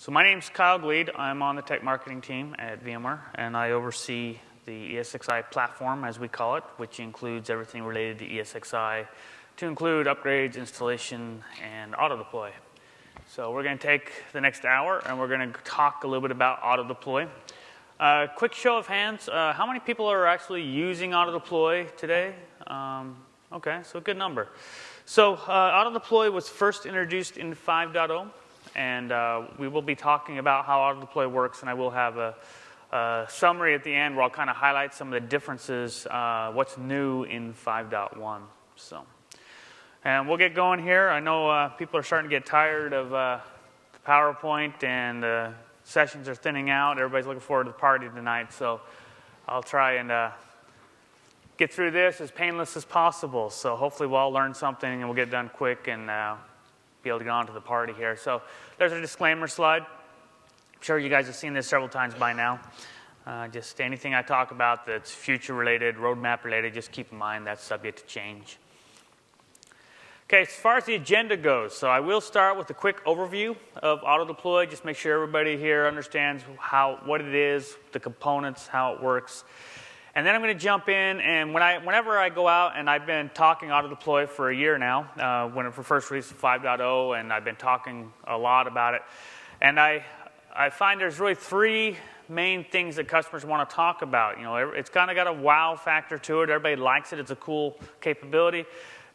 So my name's Kyle Gleed. I'm on the tech marketing team at VMware, and I oversee the ESXi platform, as we call it, which includes everything related to ESXi, to include upgrades, installation, and auto-deploy. So we're going to take the next hour, and we're going to talk a little bit about auto-deploy. Quick show of hands, how many people are actually using auto-deploy today? Okay, so a good number. So auto-deploy was first introduced in 5.0. And we will be talking about how auto-deploy works, and I will have a summary at the end where I'll kind of highlight some of the differences, what's new in 5.1. So, and we'll get going here. I know people are starting to get tired of the PowerPoint, and the sessions are thinning out. Everybody's looking forward to the party tonight, so I'll try and get through this as painless as possible. So hopefully we'll all learn something, and we'll get done quick and be able to get on to the party here. So there's a disclaimer slide. I'm sure you guys have seen this several times by now. Just anything I talk about that's future related, roadmap related, just keep in mind that's subject to change. Okay, as far as the agenda goes, so I will start with a quick overview of auto-deploy, just make sure everybody here understands what it is, the components, how it works. And then I'm going to jump in, and whenever I go out, and I've been talking auto-deploy for a year now, when it first released 5.0, and I've been talking a lot about it. And I find there's really three main things that customers want to talk about. You know, it's kind of got a wow factor to it. Everybody likes it. It's a cool capability.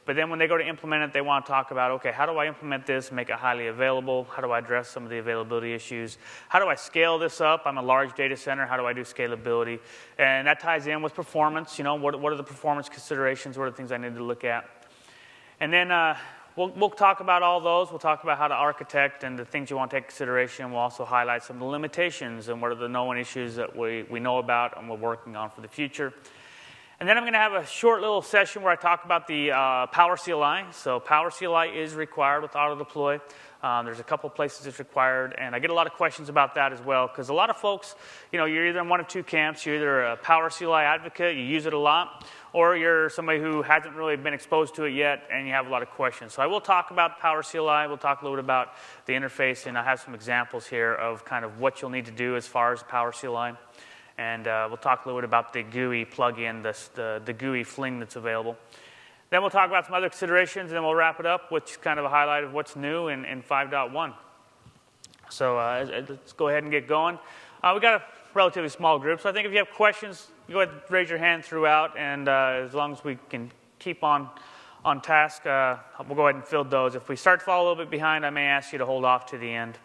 But then when they go to implement it, they want to talk about, okay, how do I implement this and make it highly available? How do I address some of the availability issues? How do I scale this up? I'm a large data center. How do I do scalability? And that ties in with performance. You know, what are the performance considerations? What are the things I need to look at? And then we'll talk about all those. We'll talk about how to architect and the things you want to take into consideration. We'll also highlight some of the limitations and what are the known issues that we know about and we're working on for the future. And then I'm going to have a short little session where I talk about the Power CLI. So Power CLI is required with auto-deploy. There's a couple places it's required, and I get a lot of questions about that as well, because a lot of folks, you know, you're either in one of two camps. You're either a Power CLI advocate, you use it a lot, or you're somebody who hasn't really been exposed to it yet, and you have a lot of questions. So I will talk about Power CLI. We'll talk a little bit about the interface, and I have some examples here of kind of what you'll need to do as far as Power CLI. And we'll talk a little bit about the GUI plugin, the GUI fling that's available. Then we'll talk about some other considerations, and then we'll wrap it up with kind of a highlight of what's new in 5.1. So let's go ahead and get going. We've got a relatively small group, so I think if you have questions, you go ahead and raise your hand throughout, and as long as we can keep on task, we'll go ahead and field those. If we start to fall a little bit behind, I may ask you to hold off to the end.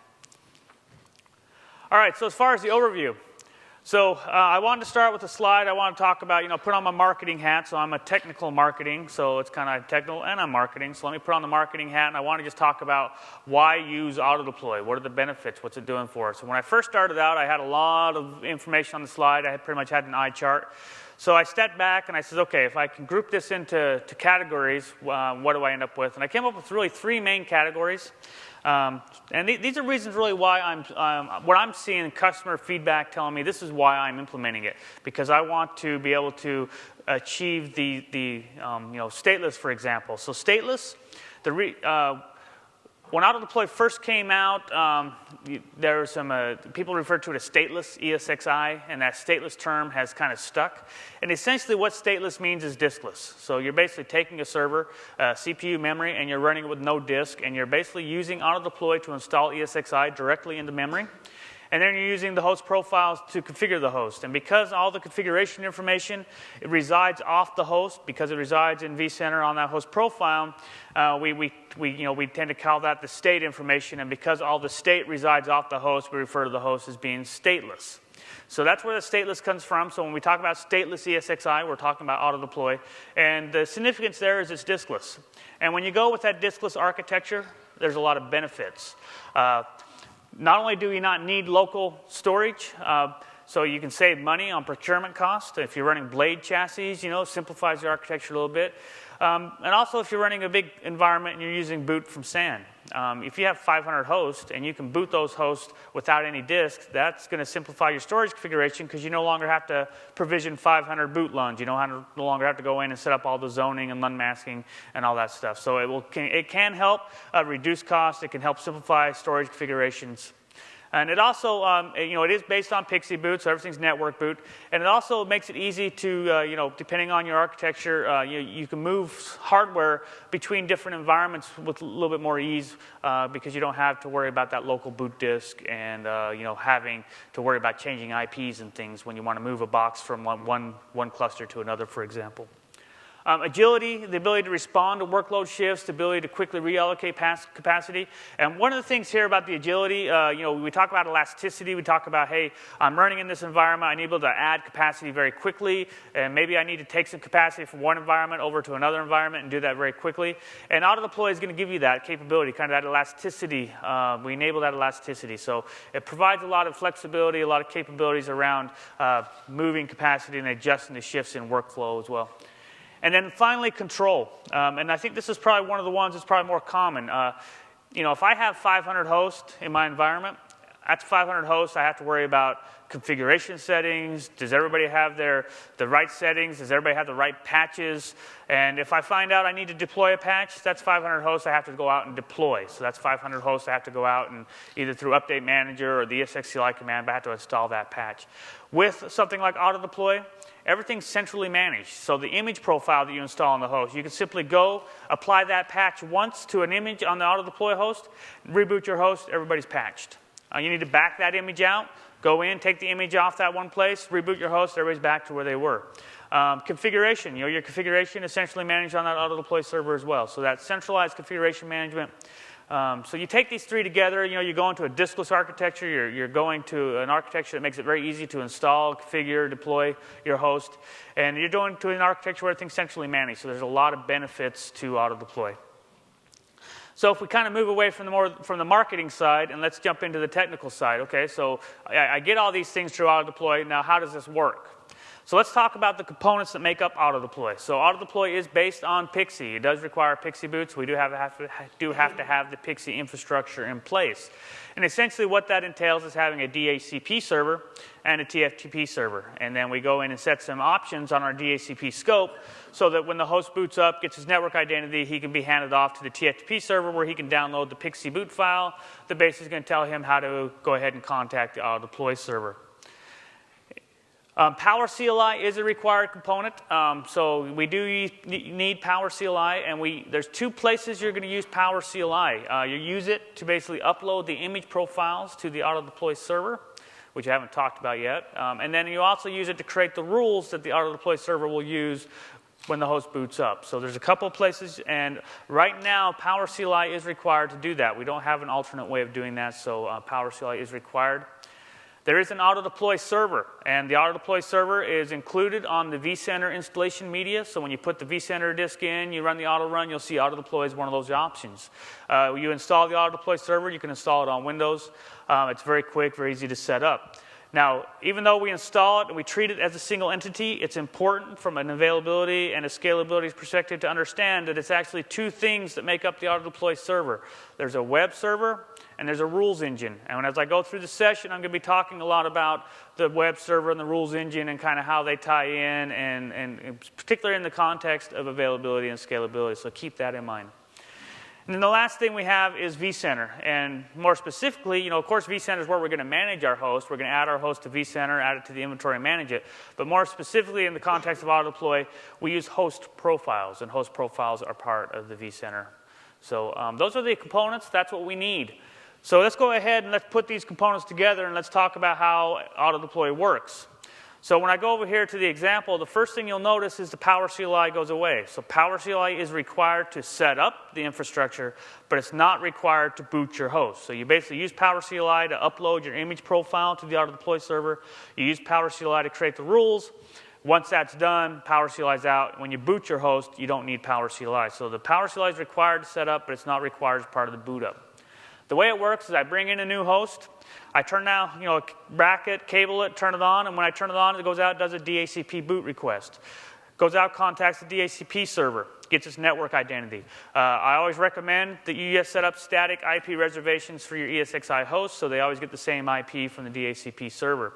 All right, so as far as the overview, so I wanted to start with a slide. I want to talk about, put on my marketing hat. So I'm a technical marketing, so it's kind of technical and I'm marketing. So let me put on the marketing hat, and I want to just talk about why use auto-deploy. What are the benefits? What's it doing for us? So when I first started out, I had a lot of information on the slide. I pretty much had an eye chart. So I stepped back and I said, okay, if I can group this into categories, what do I end up with? And I came up with really three main categories. And these are reasons really why what I'm seeing customer feedback telling me this is why I'm implementing it, because I want to be able to achieve the stateless, for example. So stateless, when auto-deploy first came out, there were some people referred to it as stateless Esxi, and that stateless term has kind of stuck. And essentially what stateless means is diskless. So you're basically taking a server, CPU memory, and you're running it with no disk, and you're basically using auto-deploy to install Esxi directly into memory. And then you're using the host profiles to configure the host. And because all the configuration information, it resides off the host, because it resides in vCenter on that host profile, we tend to call that the state information. And because all the state resides off the host, we refer to the host as being stateless. So that's where the stateless comes from. So when we talk about stateless Esxi, we're talking about auto-deploy. And the significance there is it's diskless. And when you go with that diskless architecture, there's a lot of benefits. Not only do you not need local storage, so you can save money on procurement costs. If you're running blade chassis, simplifies your architecture a little bit. And also if you're running a big environment and you're using boot from SAN. If you have 500 hosts and you can boot those hosts without any disks, that's going to simplify your storage configuration, because you no longer have to provision 500 boot LUNs. You no longer have to go in and set up all the zoning and LUN masking and all that stuff. So it can help reduce costs. It can help simplify storage configurations. And it also, it is based on Pixie boot, so everything's network boot. And it also makes it easy to, depending on your architecture, you can move hardware between different environments with a little bit more ease because you don't have to worry about that local boot disk and, having to worry about changing IPs and things when you want to move a box from one cluster to another, for example. Agility, the ability to respond to workload shifts, the ability to quickly reallocate capacity. And one of the things here about the agility, we talk about elasticity. We talk about, hey, I'm running in this environment. I need to be able to add capacity very quickly. And maybe I need to take some capacity from one environment over to another environment and do that very quickly. And auto-deploy is going to give you that capability, kind of that elasticity. We enable that elasticity. So it provides a lot of flexibility, a lot of capabilities around moving capacity and adjusting to shifts in workflow as well. And then finally, control. And I think this is probably one of the ones that's probably more common. If I have 500 hosts in my environment, that's 500 hosts. I have to worry about configuration settings. Does everybody have the right settings? Does everybody have the right patches? And if I find out I need to deploy a patch, that's 500 hosts I have to go out and deploy. So that's 500 hosts I have to go out and either through Update Manager or the ESXCLI command, but I have to install that patch. With something like auto-deploy, everything's centrally managed. So the image profile that you install on the host, you can simply go apply that patch once to an image on the auto-deploy host, reboot your host, everybody's patched. You need to back that image out, go in, take the image off that one place, reboot your host, everybody's back to where they were. Configuration, your configuration is centrally managed on that auto-deploy server as well. So that centralized configuration management. So you take these three together, you go into a diskless architecture, you're going to an architecture that makes it very easy to install, configure, deploy your host, and you're going to an architecture where everything's centrally managed, so there's a lot of benefits to auto-deploy. So if we kind of move away from the marketing side, and let's jump into the technical side, okay, so I get all these things through auto-deploy, now how does this work? So let's talk about the components that make up auto-deploy. So auto-deploy is based on Pixie. It does require Pixie boots. We do have to have the Pixie infrastructure in place. And essentially what that entails is having a DHCP server and a TFTP server. And then we go in and set some options on our DHCP scope so that when the host boots up, gets his network identity, he can be handed off to the TFTP server where he can download the Pixie boot file. The base is going to tell him how to go ahead and contact the auto-deploy server. Power CLI is a required component, so we do need Power CLI, and there's two places you're going to use Power CLI. You use it to basically upload the image profiles to the auto-deploy server, which I haven't talked about yet, and then you also use it to create the rules that the auto-deploy server will use when the host boots up. So there's a couple of places, and right now Power CLI is required to do that. We don't have an alternate way of doing that, so Power CLI is required. There is an auto-deploy server, and the auto-deploy server is included on the vCenter installation media. So when you put the vCenter disk in, you run the auto-run, you'll see auto-deploy is one of those options. You install the auto-deploy server, you can install it on Windows. It's very quick, very easy to set up. Now, even though we install it and we treat it as a single entity, it's important from an availability and a scalability perspective to understand that it's actually two things that make up the auto-deploy server. There's a web server and there's a rules engine. And as I go through the session, I'm going to be talking a lot about the web server and the rules engine and kind of how they tie in, and particularly in the context of availability and scalability. So keep that in mind. And then the last thing we have is vCenter. And more specifically, of course, vCenter is where we're going to manage our host. We're going to add our host to vCenter, add it to the inventory, and manage it. But more specifically, in the context of auto-deploy, we use host profiles, and host profiles are part of the vCenter. So those are the components. That's what we need. So let's go ahead and let's put these components together, and let's talk about how auto-deploy works. So when I go over here to the example, the first thing you'll notice is the Power CLI goes away. So Power CLI is required to set up the infrastructure, but it's not required to boot your host. So you basically use Power CLI to upload your image profile to the auto-deploy server. You use Power CLI to create the rules. Once that's done, Power CLI is out. When you boot your host, you don't need Power CLI. So the Power CLI is required to set up, but it's not required as part of the boot up. The way it works is I bring in a new host. I turn down, bracket, cable it, turn it on, and when I turn it on, it goes out, does a DHCP boot request. Goes out, contacts the DHCP server, gets its network identity. I always recommend that you set up static IP reservations for your ESXi hosts, so they always get the same IP from the DHCP server.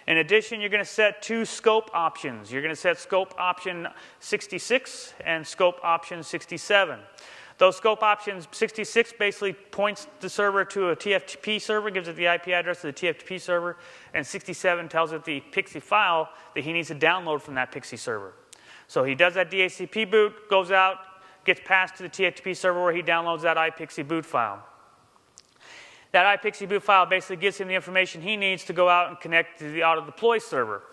In addition, you're going to set two scope options. You're going to set scope option 66 and scope option 67. Those scope options, 66 basically points the server to a TFTP server, gives it the IP address of the TFTP server, and 67 tells it the PXE file that he needs to download from that PXE server. So he does that DHCP boot, goes out, gets passed to the TFTP server where he downloads that iPXE boot file. That iPXE boot file basically gives him the information he needs to go out and connect to the auto-deploy server.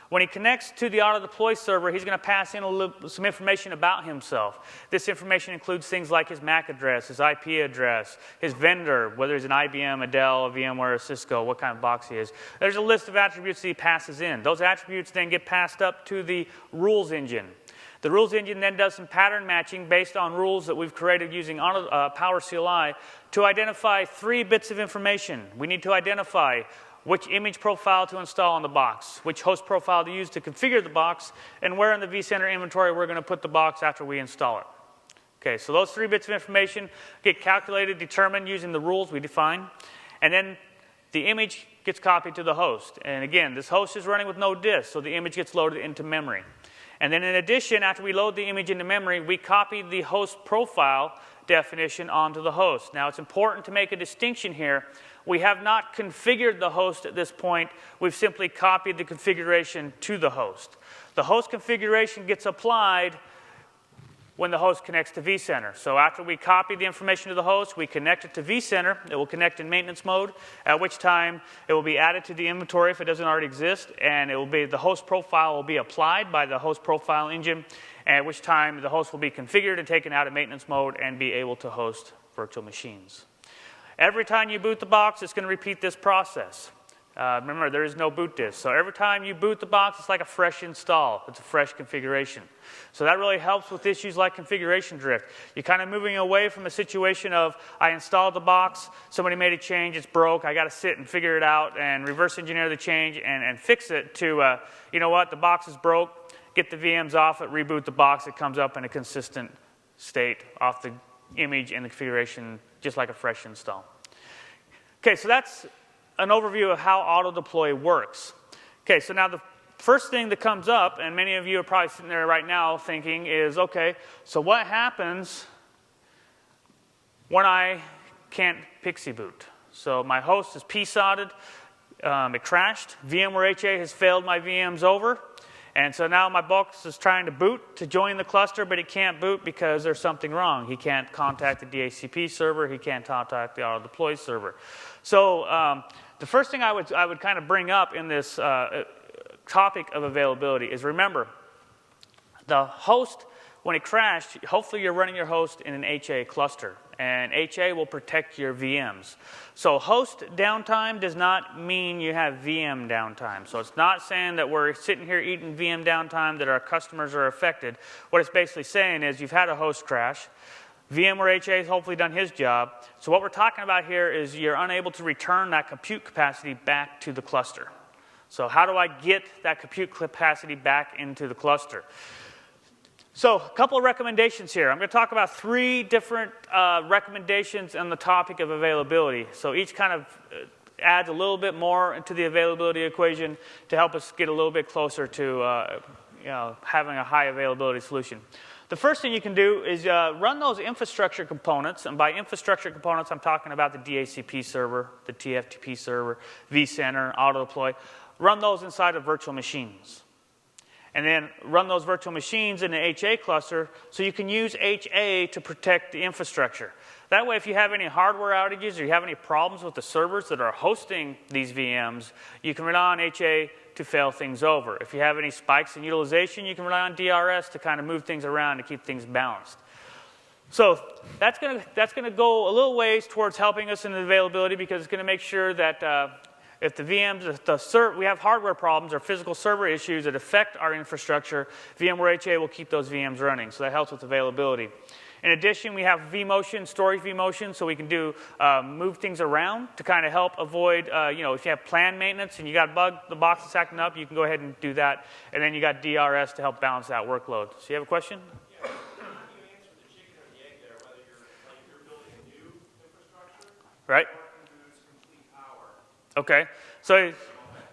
When he connects to the auto-deploy server, he's going to pass in some information about himself. This information includes things like his MAC address, his IP address, his vendor, whether he's an IBM, a Dell, a VMware, a Cisco, what kind of box he is. There's a list of attributes that he passes in. Those attributes then get passed up to the rules engine. The rules engine then does some pattern matching based on rules that we've created using Power CLI to identify 3 bits of information. We need to identify which image profile to install on the box, which host profile to use to configure the box, and where in the vCenter inventory we're going to put the box after we install it. Okay, so those 3 bits of information get calculated, determined using the rules we define, and then the image gets copied to the host. And again, this host is running with no disk, so the image gets loaded into memory. And then in addition, after we load the image into memory, we copy the host profile definition onto the host. Now, it's important to make a distinction here. We have not configured the host at this point. We've simply copied the configuration to the host. The host configuration gets applied when the host connects to vCenter. So after we copy the information to the host, we connect it to vCenter. It will connect in maintenance mode, at which time it will be added to the inventory if it doesn't already exist, and it will be, the host profile will be applied by the host profile engine, at which time the host will be configured and taken out of maintenance mode and be able to host virtual machines. Every time you boot the box, it's going to repeat this process. Remember, there is no boot disk. So every time you boot the box, it's like a fresh install. It's a fresh configuration. So that really helps with issues like configuration drift. You're kind of moving away from a situation of, I installed the box, somebody made a change, it's broke, I got to sit and figure it out and reverse engineer the change and fix it to, you know what, the box is broke, get the VMs off it, reboot the box, it comes up in a consistent state off the image and the configuration, just like a fresh install. Okay, so that's an overview of how auto-deploy works. Okay, so now the first thing that comes up, and many of you are probably sitting there right now thinking is, okay, so what happens when I can't PXE boot? So my host is PSODed, it crashed, VMware HA has failed my VMs over, and so now my box is trying to boot to join the cluster, but it can't boot because there's something wrong. He can't contact the DHCP server, he can't contact the auto-deploy server. So the first thing I would kind of bring up in this topic of availability is, remember, the host, when it crashed, hopefully you're running your host in an HA cluster, and HA will protect your VMs. So host downtime does not mean you have VM downtime. So it's not saying that we're sitting here eating VM downtime, that our customers are affected. What it's basically saying is you've had a host crash. VMware HA has hopefully done his job. So what we're talking about here is you're unable to return that compute capacity back to the cluster. So how do I get that compute capacity back into the cluster? So a couple of recommendations here. I'm going to talk about 3 different recommendations on the topic of availability. So each kind of adds a little bit more into the availability equation to help us get a little bit closer to having a high availability solution. The first thing you can do is run those infrastructure components, and by infrastructure components I'm talking about the DHCP server, the TFTP server, vCenter, auto-deploy. Run those inside of virtual machines. And then run those virtual machines in an HA cluster so you can use HA to protect the infrastructure. That way, if you have any hardware outages or you have any problems with the servers that are hosting these VMs, you can rely on HA to fail things over. If you have any spikes in utilization, you can rely on DRS to kind of move things around to keep things balanced. So that's going to go a little ways towards helping us in the availability, because it's going to make sure that if the VMs, we have hardware problems or physical server issues that affect our infrastructure, VMware HA will keep those VMs running. So that helps with availability. In addition, we have vMotion, storage vMotion, so we can do move things around to kind of help avoid, if you have planned maintenance and you got a bug, the box is acting up, you can go ahead and do that. And then you got DRS to help balance that workload. So you have a question? Yeah. Can you answer the chicken or the egg there, whether you're building a new infrastructure, right, or you lose complete power? Okay. So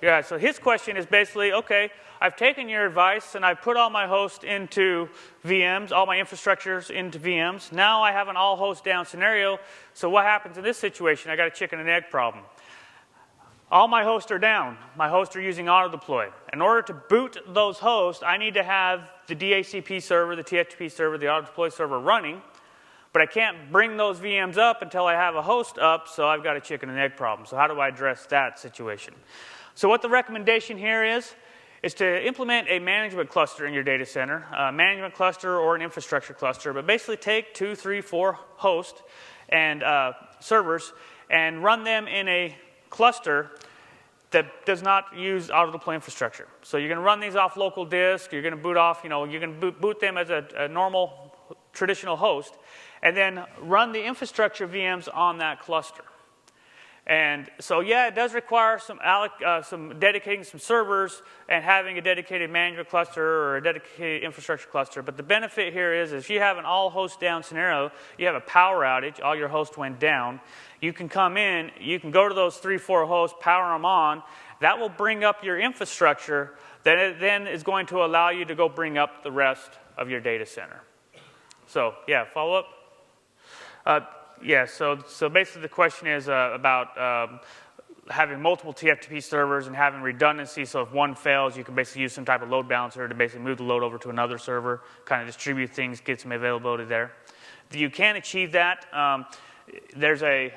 Yeah, so his question is basically, okay, I've taken your advice and I've put all my hosts into VMs, all my infrastructures into VMs. Now I have an all host down scenario. So what happens in this situation? I got a chicken and egg problem. All my hosts are down. My hosts are using auto-deploy. In order to boot those hosts, I need to have the DHCP server, the TFTP server, the auto-deploy server running, but I can't bring those VMs up until I have a host up, so I've got a chicken and egg problem. So how do I address that situation? So what the recommendation here is to implement a management cluster in your data center, a management cluster or an infrastructure cluster, but basically take 2, 3, 4 hosts and servers and run them in a cluster that does not use auto-deploy infrastructure. So you're going to run these off local disk. You're going to boot off, you're going to boot them as a normal, traditional host, and then run the infrastructure VMs on that cluster. And so, yeah, it does require some dedicating some servers and having a dedicated management cluster or a dedicated infrastructure cluster. But the benefit here is if you have an all host down scenario, you have a power outage, all your hosts went down, you can come in, you can go to those 3, 4 hosts, power them on. That will bring up your infrastructure. Then is going to allow you to go bring up the rest of your data center. So, yeah, follow up? Yeah, so basically the question is about having multiple TFTP servers and having redundancy. So if one fails, you can basically use some type of load balancer to basically move the load over to another server, kind of distribute things, get some availability there. You can achieve that. There's a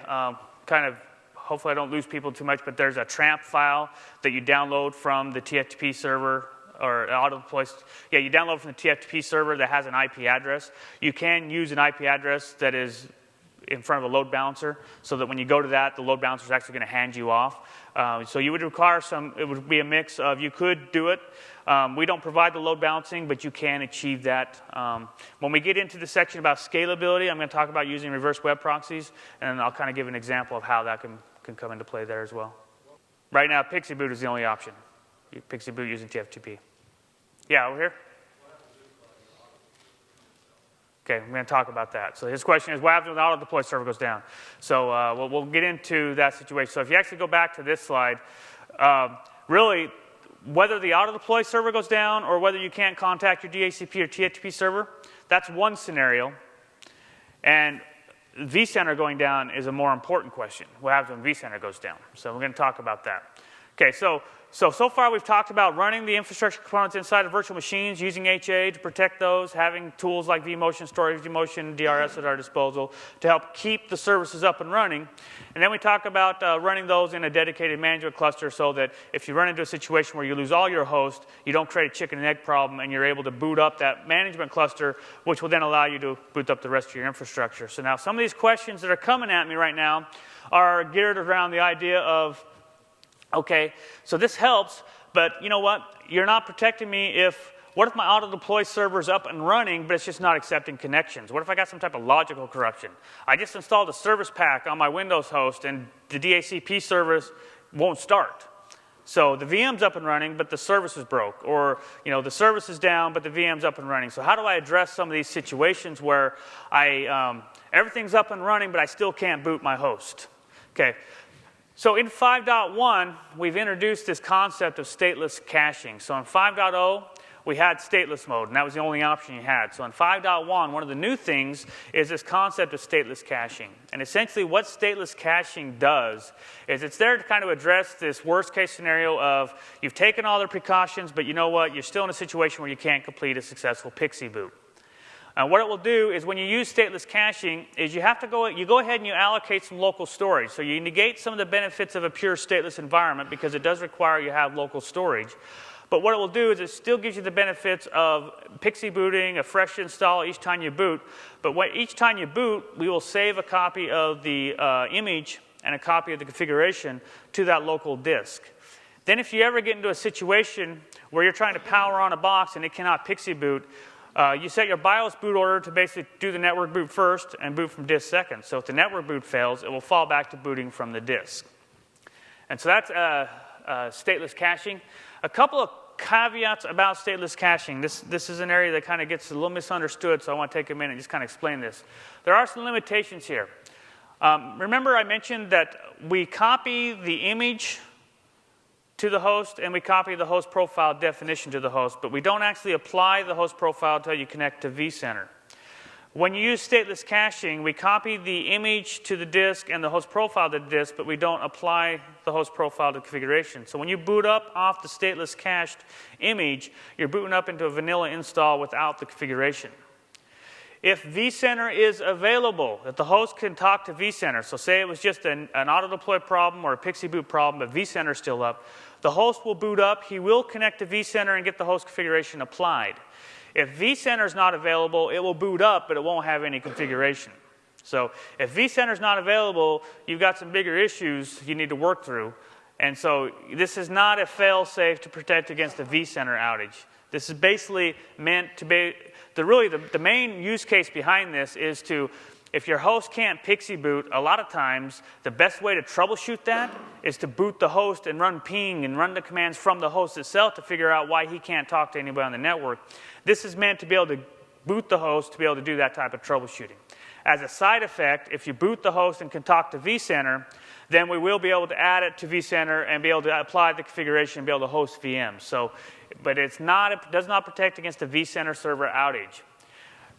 kind of, hopefully I don't lose people too much, but there's a tramp file that you download from the TFTP server or auto-deploy. Yeah, you download from the TFTP server that has an IP address. You can use an IP address that is in front of a load balancer, so that when you go to that, the load balancer is actually going to hand you off. So you would require it would be a mix of, you could do it. We don't provide the load balancing, but you can achieve that. When we get into the section about scalability, I'm going to talk about using reverse web proxies, and I'll kind of give an example of how that can come into play there as well. Right now, Pixie boot is the only option. You Pixie boot using TFTP. Yeah, over here. Okay, we're going to talk about that. So his question is, what happens when the auto-deploy server goes down? So we'll get into that situation. So if you actually go back to this slide, really, whether the auto-deploy server goes down or whether you can't contact your DHCP or TFTP server, that's one scenario. And vCenter going down is a more important question. What happens when vCenter goes down? So we're going to talk about that. Okay, so far we've talked about running the infrastructure components inside of virtual machines, using HA to protect those, having tools like vMotion, storage vMotion, DRS at our disposal to help keep the services up and running. And then we talk about running those in a dedicated management cluster so that if you run into a situation where you lose all your hosts, you don't create a chicken and egg problem and you're able to boot up that management cluster, which will then allow you to boot up the rest of your infrastructure. So now some of these questions that are coming at me right now are geared around the idea of, okay, so this helps, but you know what? You're not protecting me what if my auto-deploy server is up and running, but it's just not accepting connections? What if I got some type of logical corruption? I just installed a service pack on my Windows host, and the DHCP service won't start. So the VM's up and running, but the service is broke. Or the service is down, but the VM's up and running. So how do I address some of these situations where everything's up and running, but I still can't boot my host? Okay. So in 5.1, we've introduced this concept of stateless caching. So in 5.0, we had stateless mode, and that was the only option you had. So in 5.1, one of the new things is this concept of stateless caching. And essentially what stateless caching does is it's there to kind of address this worst-case scenario of you've taken all the precautions, but you know what? You're still in a situation where you can't complete a successful Pixie boot. What it will do is when you use stateless caching is you go ahead and you allocate some local storage. So you negate some of the benefits of a pure stateless environment because it does require you have local storage. But what it will do is it still gives you the benefits of Pixie booting, a fresh install each time you boot. But each time you boot, we will save a copy of the image and a copy of the configuration to that local disk. Then if you ever get into a situation where you're trying to power on a box and it cannot Pixie boot, you set your BIOS boot order to basically do the network boot first and boot from disk second. So if the network boot fails, it will fall back to booting from the disk. And so that's stateless caching. A couple of caveats about stateless caching. This is an area that kind of gets a little misunderstood, so I want to take a minute and just kind of explain this. There are some limitations here. Remember I mentioned that we copy the image to the host, and we copy the host profile definition to the host, but we don't actually apply the host profile until you connect to vCenter. When you use stateless caching, we copy the image to the disk and the host profile to the disk, but we don't apply the host profile to configuration. So when you boot up off the stateless cached image, you're booting up into a vanilla install without the configuration. If vCenter is available, if the host can talk to vCenter, so say it was just an auto-deploy problem or a PXE boot problem, but vCenter is still up, the host will boot up, he will connect to vCenter and get the host configuration applied. If vCenter is not available, it will boot up, but it won't have any configuration. So if vCenter is not available, you've got some bigger issues you need to work through. And so this is not a fail-safe to protect against a vCenter outage. This is basically meant to be, the main use case behind this is to, if your host can't PXE boot, a lot of times the best way to troubleshoot that is to boot the host and run ping and run the commands from the host itself to figure out why he can't talk to anybody on the network. This is meant to be able to boot the host to be able to do that type of troubleshooting. As a side effect, if you boot the host and can talk to vCenter, then we will be able to add it to vCenter and be able to apply the configuration and be able to host VMs. So, but it does not protect against a vCenter server outage.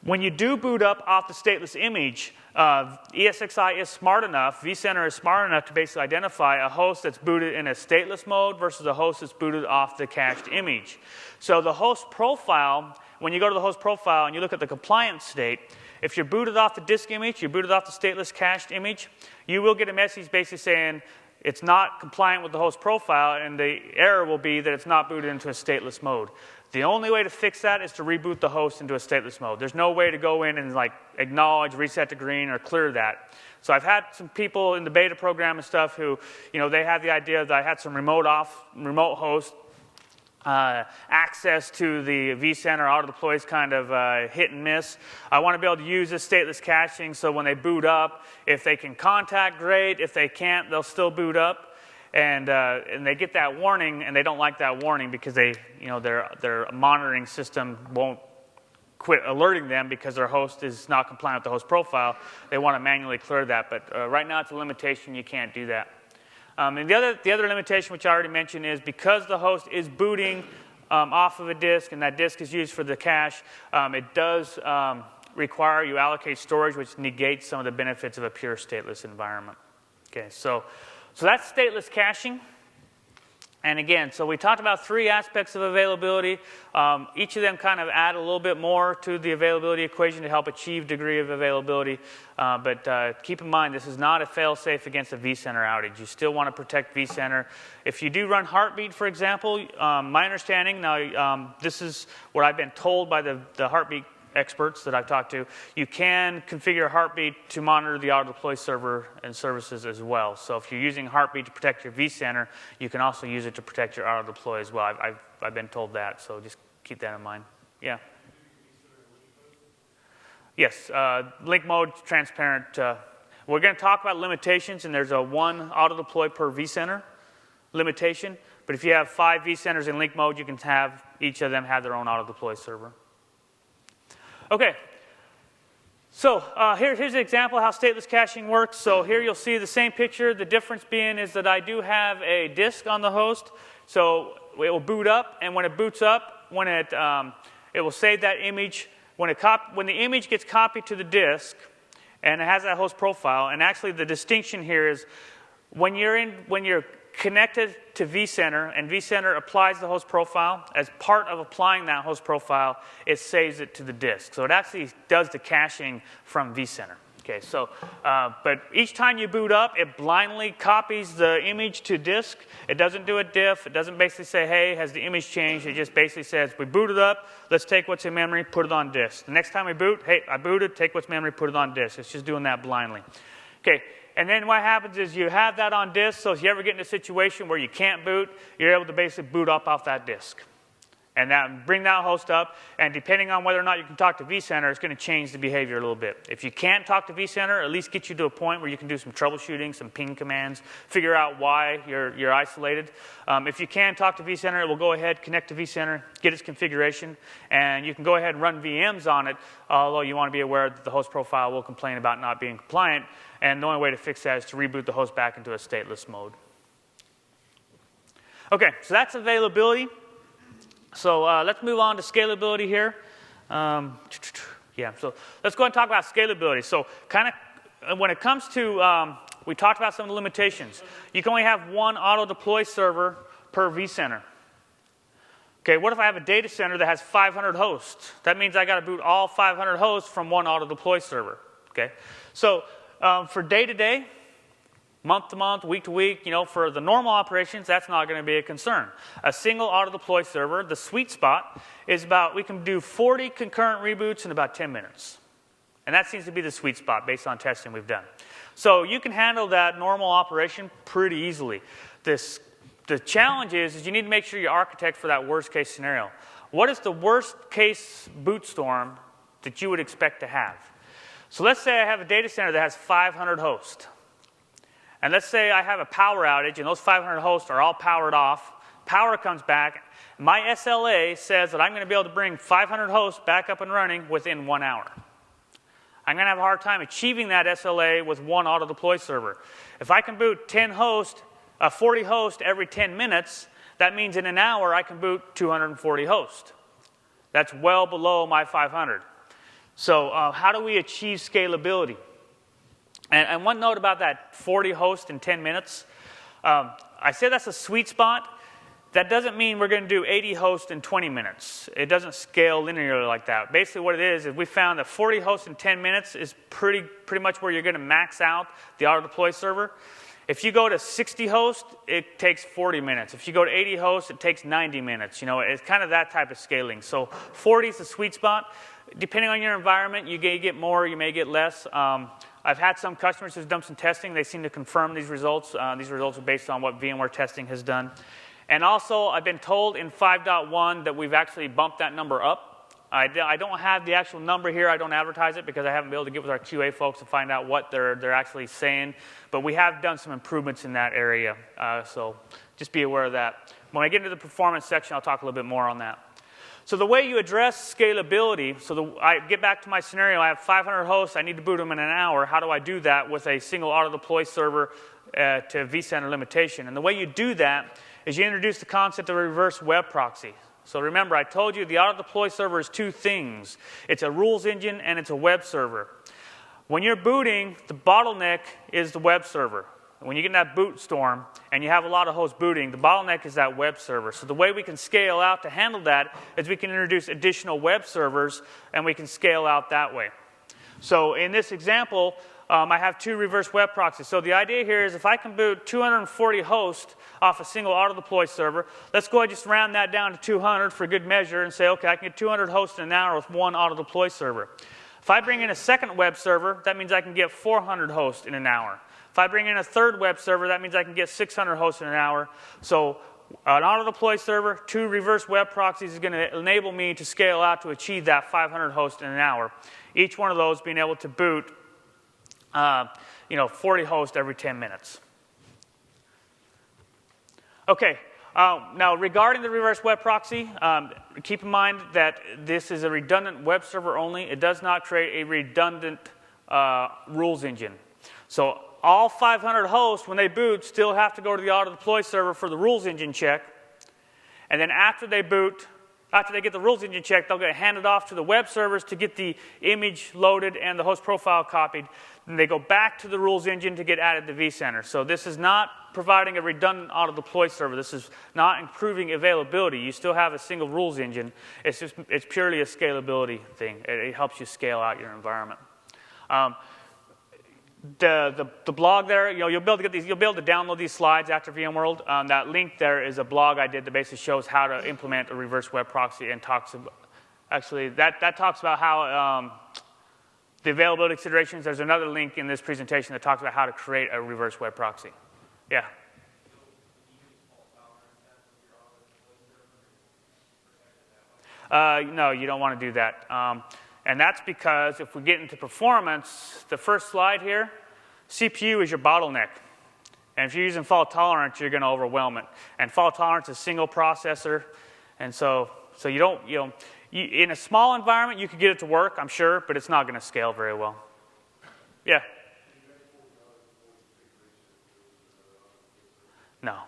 When you do boot up off the stateless image, ESXi is smart enough, vCenter is smart enough to basically identify a host that's booted in a stateless mode versus a host that's booted off the cached image. So the host profile, when you go to the host profile and you look at the compliance state, if you're booted off the disk image, you're booted off the stateless cached image, you will get a message basically saying it's not compliant with the host profile, and the error will be that it's not booted into a stateless mode. The only way to fix that is to reboot the host into a stateless mode. There's no way to go in and like acknowledge, reset to green, or clear that. So I've had some people in the beta program and stuff who, they had the idea that I had some remote host access to the vCenter auto deploys kind of hit and miss. I want to be able to use this stateless caching so when they boot up, if they can contact, great. If they can't, they'll still boot up. And they get that warning, and they don't like that warning because their monitoring system won't quit alerting them because their host is not compliant with the host profile. They want to manually clear that, but right now it's a limitation. You can't do that. And the other limitation, which I already mentioned, is because the host is booting off of a disk, and that disk is used for the cache, it does require you allocate storage, which negates some of the benefits of a pure stateless environment. Okay, so that's stateless caching. And again, so we talked about 3 aspects of availability. Each of them kind of add a little bit more to the availability equation to help achieve degree of availability. But keep in mind, this is not a fail-safe against a vCenter outage. You still want to protect vCenter. If you do run Heartbeat, for example, my understanding, now this is what I've been told by the Heartbeat experts that I've talked to, you can configure Heartbeat to monitor the auto-deploy server and services as well. So if you're using Heartbeat to protect your vCenter, you can also use it to protect your auto-deploy as well. I've been told that, so just keep that in mind. Yeah. Yes, link mode, transparent. We're going to talk about limitations, and there's a 1 auto-deploy per vCenter limitation. But if you have 5 vCenters in link mode, you can have each of them have their own auto-deploy server. Okay, so here's an example of how stateless caching works. So here you'll see the same picture. The difference being is that I do have a disk on the host. So it will boot up, and when it boots up, it will save that image. When the image gets copied to the disk, and it has that host profile, and actually the distinction here is when you're connected to vCenter, and vCenter applies the host profile, as part of applying that host profile, it saves it to the disk. So it actually does the caching from vCenter. Okay, so, but each time you boot up, it blindly copies the image to disk. It doesn't do a diff. It doesn't basically say, hey, has the image changed? It just basically says, we booted up, let's take what's in memory, put it on disk. The next time we boot, hey, I booted, take what's in memory, put it on disk. It's just doing that blindly. Okay. And then what happens is you have that on disk, so if you ever get in a situation where you can't boot, you're able to basically boot up off that disk. And bring that host up, and depending on whether or not you can talk to vCenter, it's going to change the behavior a little bit. If you can't talk to vCenter, at least get you to a point where you can do some troubleshooting, some ping commands, figure out why you're isolated. If you can talk to vCenter, it will go ahead, connect to vCenter, get its configuration, and you can go ahead and run VMs on it, although you want to be aware that the host profile will complain about not being compliant, and the only way to fix that is to reboot the host back into a stateless mode. Okay, so that's availability. So let's move on to scalability here. Yeah, so let's go ahead and talk about scalability. So kind of when it comes to, we talked about some of the limitations. You can only have one auto-deploy server per vCenter. Okay, what if I have a data center that has 500 hosts? That means I got to boot all 500 hosts from one auto-deploy server. Okay, so for day-to-day, month-to-month, week-to-week, you know, for the normal operations, that's not going to be a concern. A single auto-deploy server, the sweet spot, is about, we can do 40 concurrent reboots in about 10 minutes. And that seems to be the sweet spot based on testing we've done. So you can handle that normal operation pretty easily. The challenge is you need to make sure you architect for that worst-case scenario. What is the worst-case boot storm that you would expect to have? So let's say I have a data center that has 500 hosts. And let's say I have a power outage, and those 500 hosts are all powered off. Power comes back. My SLA says that I'm going to be able to bring 500 hosts back up and running within 1 hour. I'm going to have a hard time achieving that SLA with one auto-deploy server. If I can boot 40 hosts every 10 minutes, that means in an hour I can boot 240 hosts. That's well below my 500. So how do we achieve scalability? And one note about that 40 hosts in 10 minutes. I say that's a sweet spot. That doesn't mean we're going to do 80 hosts in 20 minutes. It doesn't scale linearly like that. Basically what it is we found that 40 hosts in 10 minutes is pretty much where you're going to max out the auto-deploy server. If you go to 60 hosts, it takes 40 minutes. If you go to 80 hosts, it takes 90 minutes. You know, it's kind of that type of scaling. So 40 is the sweet spot. Depending on your environment, you may get more, you may get less. I've had some customers who've done some testing. They seem to confirm these results. These results are based on what VMware testing has done. And also, I've been told in 5.1 that we've actually bumped that number up. I don't have the actual number here. I don't advertise it because I haven't been able to get with our QA folks to find out what they're actually saying. But we have done some improvements in that area. So just be aware of that. When I get into the performance section, I'll talk a little bit more on that. So the way you address scalability, I get back to my scenario. I have 500 hosts. I need to boot them in an hour. How do I do that with a single auto-deploy server to vCenter limitation? And the way you do that is you introduce the concept of a reverse web proxy. So remember, I told you the auto-deploy server is two things. It's a rules engine and it's a web server. When you're booting, the bottleneck is the web server. When you get in that boot storm and you have a lot of hosts booting, the bottleneck is that web server. So the way we can scale out to handle that is we can introduce additional web servers and we can scale out that way. So in this example, I have two reverse web proxies. So the idea here is if I can boot 240 hosts off a single auto-deploy server, let's go ahead and just round that down to 200 for good measure and say, okay, I can get 200 hosts in an hour with one auto-deploy server. If I bring in a second web server, that means I can get 400 hosts in an hour. If I bring in a third web server, that means I can get 600 hosts in an hour. So an auto-deploy server, two reverse web proxies is going to enable me to scale out to achieve that 500 hosts in an hour. Each one of those being able to boot 40 hosts every 10 minutes. Okay, now regarding the reverse web proxy, keep in mind that this is a redundant web server only. It does not create a redundant rules engine. So all 500 hosts, when they boot, still have to go to the auto-deploy server for the rules engine check. And then after they boot, after they get the rules engine check, they'll get handed off to the web servers to get the image loaded and the host profile copied. Then they go back to the rules engine to get added to vCenter. So this is not providing a redundant auto-deploy server. This is not improving availability. You still have a single rules engine. It's purely a scalability thing. It helps you scale out your environment. The blog there, you'll be able to get these. You'll be able to download these slides after VMworld. That link there is a blog I did that basically shows how to implement a reverse web proxy and talks about. Actually, that talks about how the availability considerations. There's another link in this presentation that talks about how to create a reverse web proxy. Yeah. No, you don't want to do that. And that's because if we get into performance, the first slide here, CPU is your bottleneck. And if you're using fault tolerance, you're going to overwhelm it. And fault tolerance is single processor. And so you don't, in a small environment, you could get it to work, I'm sure, but it's not going to scale very well. Yeah? No.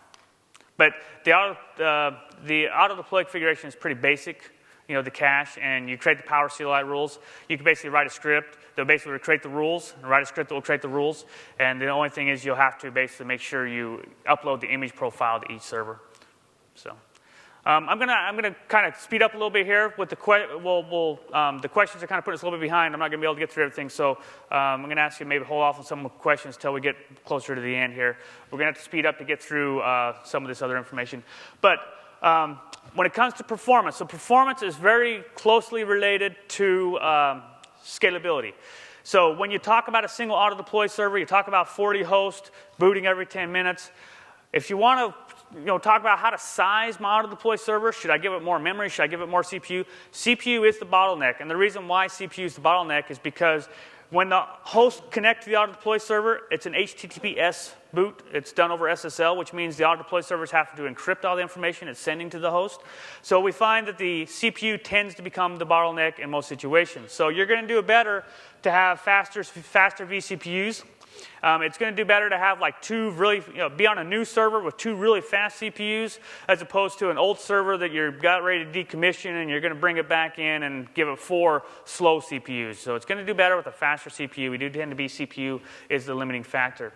But the auto-deploy configuration is pretty basic. You know, the cache, and you create the power CLI rules. You can basically write a script that basically create the rules, and write a script that will create the rules. And the only thing is you'll have to basically make sure you upload the image profile to each server. So I'm gonna kind of speed up a little bit here with the the questions are kind of putting us a little bit behind. I'm not gonna be able to get through everything, so I'm gonna ask you to maybe hold off on some questions until we get closer to the end here. We're gonna have to speed up to get through some of this other information, but. When it comes to performance, so performance is very closely related to scalability. So when you talk about a single auto-deploy server, you talk about 40 hosts, booting every 10 minutes. If you want to talk about how to size my auto-deploy server, should I give it more memory, should I give it more CPU? CPU is the bottleneck, and the reason why CPU is the bottleneck is because when the host connects to the auto-deploy server, it's an HTTPS boot. It's done over SSL, which means the auto-deploy servers have to encrypt all the information it's sending to the host. So we find that the CPU tends to become the bottleneck in most situations. So you're going to do better to have faster vCPUs. It's going to do better to have like two really, be on a new server with two really fast CPUs as opposed to an old server that you're got ready to decommission and you're going to bring it back in and give it 4 slow CPUs. So it's going to do better with a faster CPU. We do tend to be CPU is the limiting factor.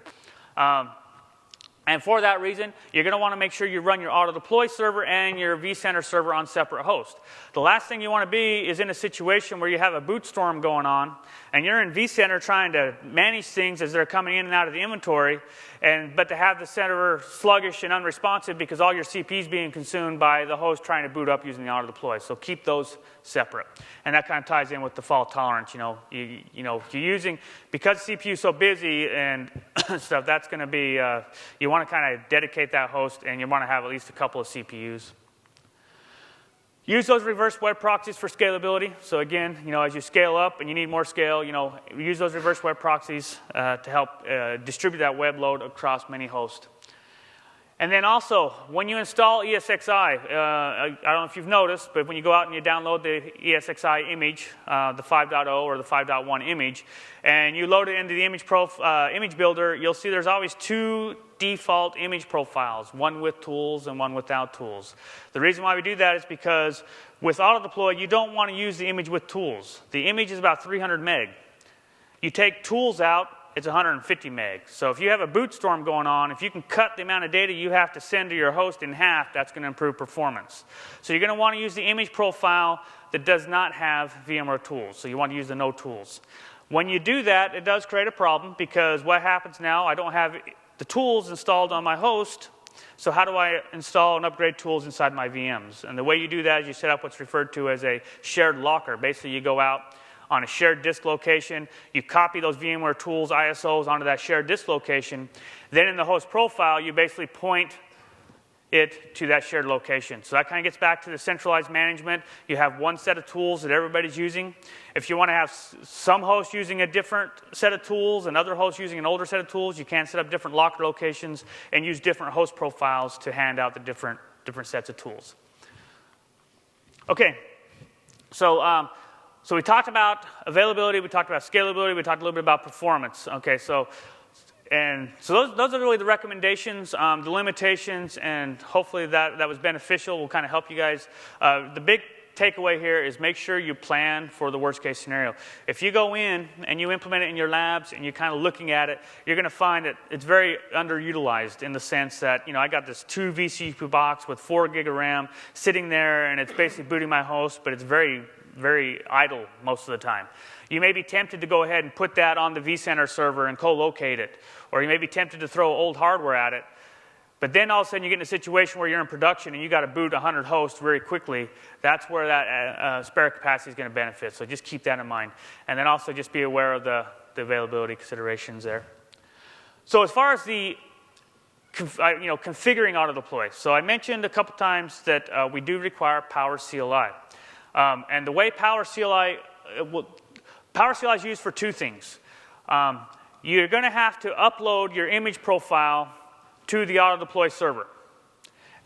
And for that reason, you're going to want to make sure you run your auto-deploy server and your vCenter server on separate hosts. The last thing you want to be is in a situation where you have a boot storm going on, and you're in vCenter trying to manage things as they're coming in and out of the inventory, but to have the server sluggish and unresponsive because all your CPU is being consumed by the host trying to boot up using the auto-deploy. So keep those separate. And that kind of ties in with the fault tolerance. If you're using, because CPU is so busy and stuff, that's going to be, you want to kind of dedicate that host, and you want to have at least a couple of CPUs. Use those reverse web proxies for scalability. So again, as you scale up and you need more scale, use those reverse web proxies to help distribute that web load across many hosts. And then also, when you install ESXi, I don't know if you've noticed, but when you go out and you download the ESXi image, the 5.0 or the 5.1 image, and you load it into the image builder, you'll see there's always 2 default image profiles, one with tools and one without tools. The reason why we do that is because with auto-deploy, you don't want to use the image with tools. The image is about 300 meg. You take tools out, it's 150 meg. So if you have a boot storm going on, if you can cut the amount of data you have to send to your host in half, that's going to improve performance. So you're going to want to use the image profile that does not have VMware tools. So you want to use the no tools. When you do that, it does create a problem because what happens now, I don't have the tools installed on my host. So how do I install and upgrade tools inside my VMs? And the way you do that is you set up what's referred to as a shared locker. Basically, you go out on a shared disk location, you copy those VMware tools, ISOs, onto that shared disk location. Then in the host profile, you basically point it to that shared location. So that kind of gets back to the centralized management. You have one set of tools that everybody's using. If you want to have some hosts using a different set of tools and other hosts using an older set of tools, you can set up different locker locations and use different host profiles to hand out the different sets of tools. Okay, so we talked about availability, we talked about scalability, we talked a little bit about performance. Okay, so those are really the recommendations, the limitations, and hopefully that was beneficial. Will kind of help you guys. The big takeaway here is make sure you plan for the worst case scenario. If you go in and you implement it in your labs and you're kind of looking at it, you're going to find that it's very underutilized in the sense that, I got this 2 vCPU box with 4 gig of RAM sitting there, and it's basically booting my host, but it's very idle most of the time. You may be tempted to go ahead and put that on the vCenter server and co-locate it, or you may be tempted to throw old hardware at it. But then all of a sudden you get in a situation where you're in production and you got to boot 100 hosts very quickly. That's where that spare capacity is going to benefit. So just keep that in mind. And then also just be aware of the availability considerations there. So as far as the configuring auto-deploy. So I mentioned a couple times that we do require Power CLI. And the way Power CLI is used for 2 things. You're going to have to upload your image profile to the auto-deploy server.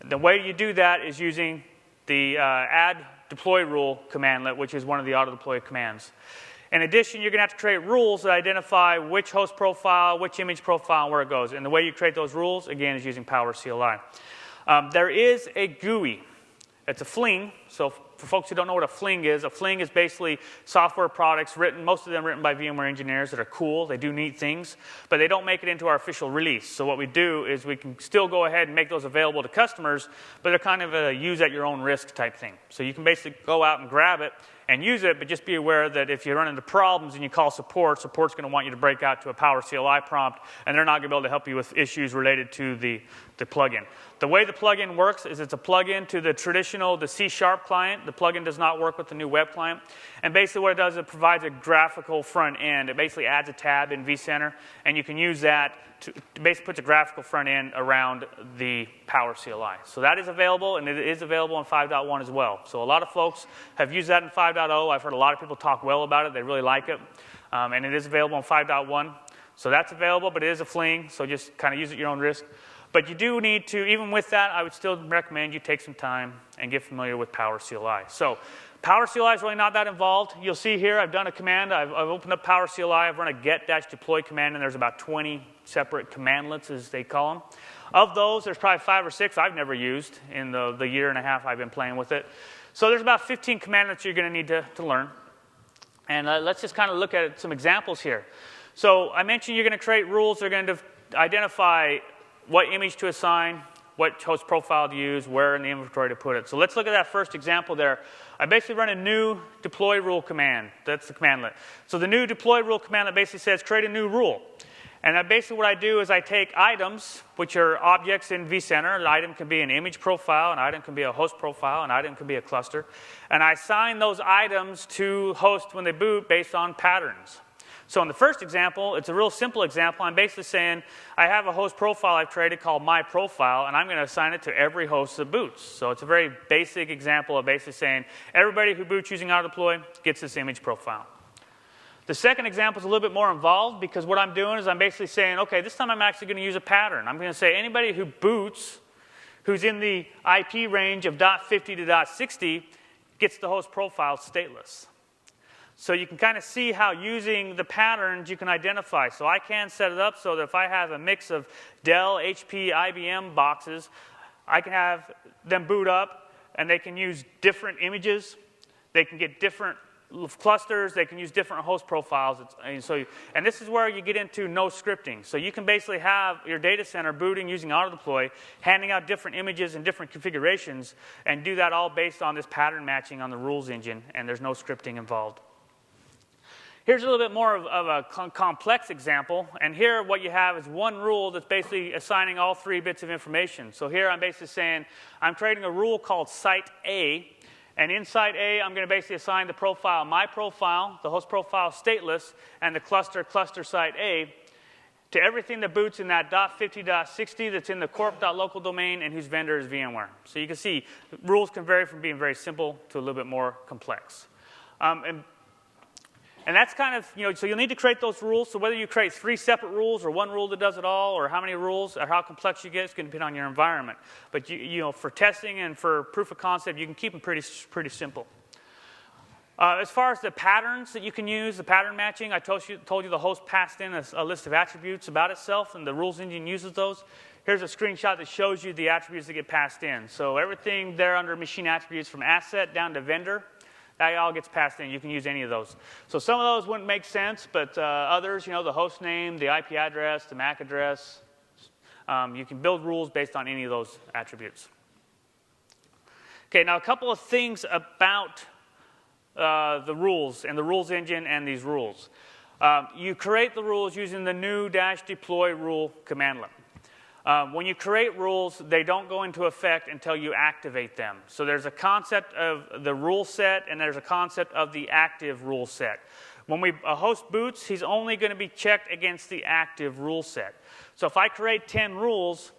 The way you do that is using the add deploy rule commandlet, which is one of the auto-deploy commands. In addition, you're going to have to create rules that identify which host profile, which image profile, and where it goes. And the way you create those rules, again, is using Power CLI. There is a GUI. It's a fling. So for folks who don't know what a fling is basically software products written, most of them written by VMware engineers that are cool. They do neat things, but they don't make it into our official release. So what we do is we can still go ahead and make those available to customers, but they're kind of a use at your own risk type thing. So you can basically go out and grab it and use it, but just be aware that if you run into problems and you call support, support's going to want you to break out to a Power CLI prompt, and they're not going to be able to help you with issues related to the plugin. The way the plugin works is it's a plugin to the traditional, the C# client. The plugin does not work with the new web client. And basically what it does is it provides a graphical front end. It basically adds a tab in vCenter, and you can use that to basically put a graphical front end around the Power CLI. So that is available, and it is available in 5.1 as well. So a lot of folks have used that in 5.0. I've heard a lot of people talk well about it. They really like it. And it is available in 5.1. So that's available, but it is a fling, so just kind of use it at your own risk. But you do need to, even with that, I would still recommend you take some time and get familiar with Power CLI. So Power CLI is really not that involved. You'll see here I've done a command. I've opened up Power CLI. I've run a get-deploy command, and there's about 20 separate commandlets, as they call them. Of those, there's probably 5 or 6 I've never used in the year and a half I've been playing with it. So there's about 15 commandlets you're going to need to learn. And let's just kind of look at some examples here. So I mentioned you're going to create rules. They're going to identify what image to assign, what host profile to use, where in the inventory to put it. So let's look at that first example there. I basically run a new deploy rule command. That's the commandlet. So the new deploy rule commandlet basically says create a new rule. And basically what I do is I take items, which are objects in vCenter. An item can be an image profile, an item can be a host profile, an item can be a cluster. And I assign those items to host when they boot based on patterns. So in the first example, it's a real simple example. I'm basically saying I have a host profile I've created called my profile, and I'm going to assign it to every host that boots. So it's a very basic example of basically saying everybody who boots using auto-deploy gets this image profile. The second example is a little bit more involved because what I'm doing is I'm basically saying, okay, this time I'm actually going to use a pattern. I'm going to say anybody who boots who's in the IP range of .50 to .60 gets the host profile stateless. So you can kind of see how using the patterns you can identify. So I can set it up so that if I have a mix of Dell, HP, IBM boxes, I can have them boot up, and they can use different images. They can get different clusters. They can use different host profiles. And this is where you get into no scripting. So you can basically have your data center booting using auto-deploy, handing out different images and different configurations, and do that all based on this pattern matching on the rules engine, and there's no scripting involved. Here's a little bit more of a complex example, and here what you have is one rule that's basically assigning all 3 bits of information. So here I'm basically saying I'm creating a rule called site A, and in site A I'm going to basically assign the profile, my profile, the host profile stateless, and the cluster site A to everything that boots in that .50.60 that's in the corp.local domain and whose vendor is VMware. So you can see rules can vary from being very simple to a little bit more complex. And that's kind of, so you'll need to create those rules. So whether you create 3 separate rules or 1 rule that does it all, or how many rules or how complex you get, it's going to depend on your environment. But for testing and for proof of concept, you can keep them pretty simple. As far as the patterns that you can use, the pattern matching, I told you the host passed in a list of attributes about itself, and the rules engine uses those. Here's a screenshot that shows you the attributes that get passed in. So everything there under machine attributes from asset down to vendor, that all gets passed in. You can use any of those. So some of those wouldn't make sense, but others, the host name, the IP address, the MAC address, you can build rules based on any of those attributes. Okay, now a couple of things about the rules and the rules engine and these rules. You create the rules using the new -deploy rule commandlet. When you create rules, they don't go into effect until you activate them. So there's a concept of the rule set, and there's a concept of the active rule set. When a host boots, he's only going to be checked against the active rule set. So if I create 10 rules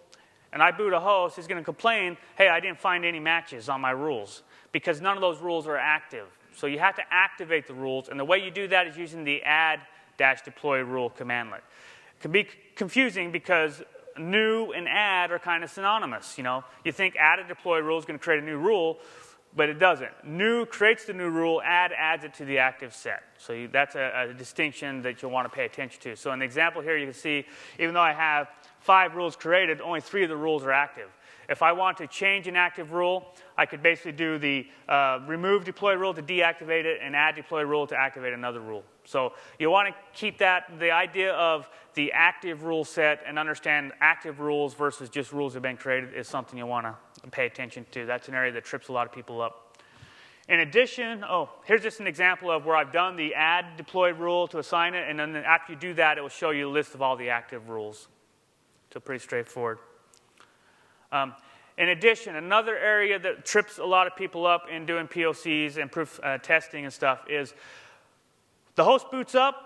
and I boot a host, he's going to complain, hey, I didn't find any matches on my rules, because none of those rules are active. So you have to activate the rules, and the way you do that is using the add-deploy rule commandlet. It can be confusing because new and add are kind of synonymous. You think add a deploy rule is going to create a new rule, but it doesn't. New creates the new rule, add adds it to the active set. So that's a distinction that you'll want to pay attention to. So in the example here, you can see, even though I have 5 rules created, only 3 of the rules are active. If I want to change an active rule, I could basically do the remove deploy rule to deactivate it and add deploy rule to activate another rule. So you want to keep the idea of the active rule set and understand active rules versus just rules that have been created is something you want to pay attention to. That's an area that trips a lot of people up. In addition, here's just an example of where I've done the add deploy rule to assign it, and then after you do that, it will show you a list of all the active rules. So pretty straightforward. In addition, another area that trips a lot of people up in doing POCs and proof testing and stuff is the host boots up,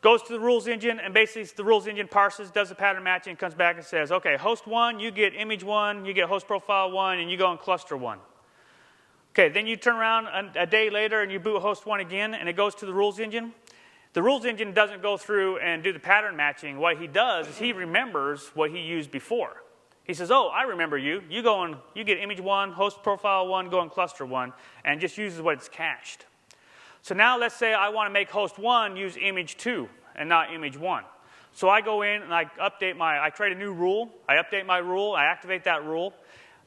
goes to the rules engine, and basically the rules engine parses, does the pattern matching, and comes back and says, okay, host 1, you get image 1, you get host profile 1, and you go in cluster 1. Okay, then you turn around a day later and you boot host 1 again, and it goes to the rules engine. The rules engine doesn't go through and do the pattern matching. What he does is he remembers what he used before. He says, oh, I remember you. You get image 1, host profile 1, go in cluster 1, and just uses what it's cached. So now let's say I want to make host 1 use image 2 and not image 1. So I go in and I create a new rule. I update my rule. I activate that rule.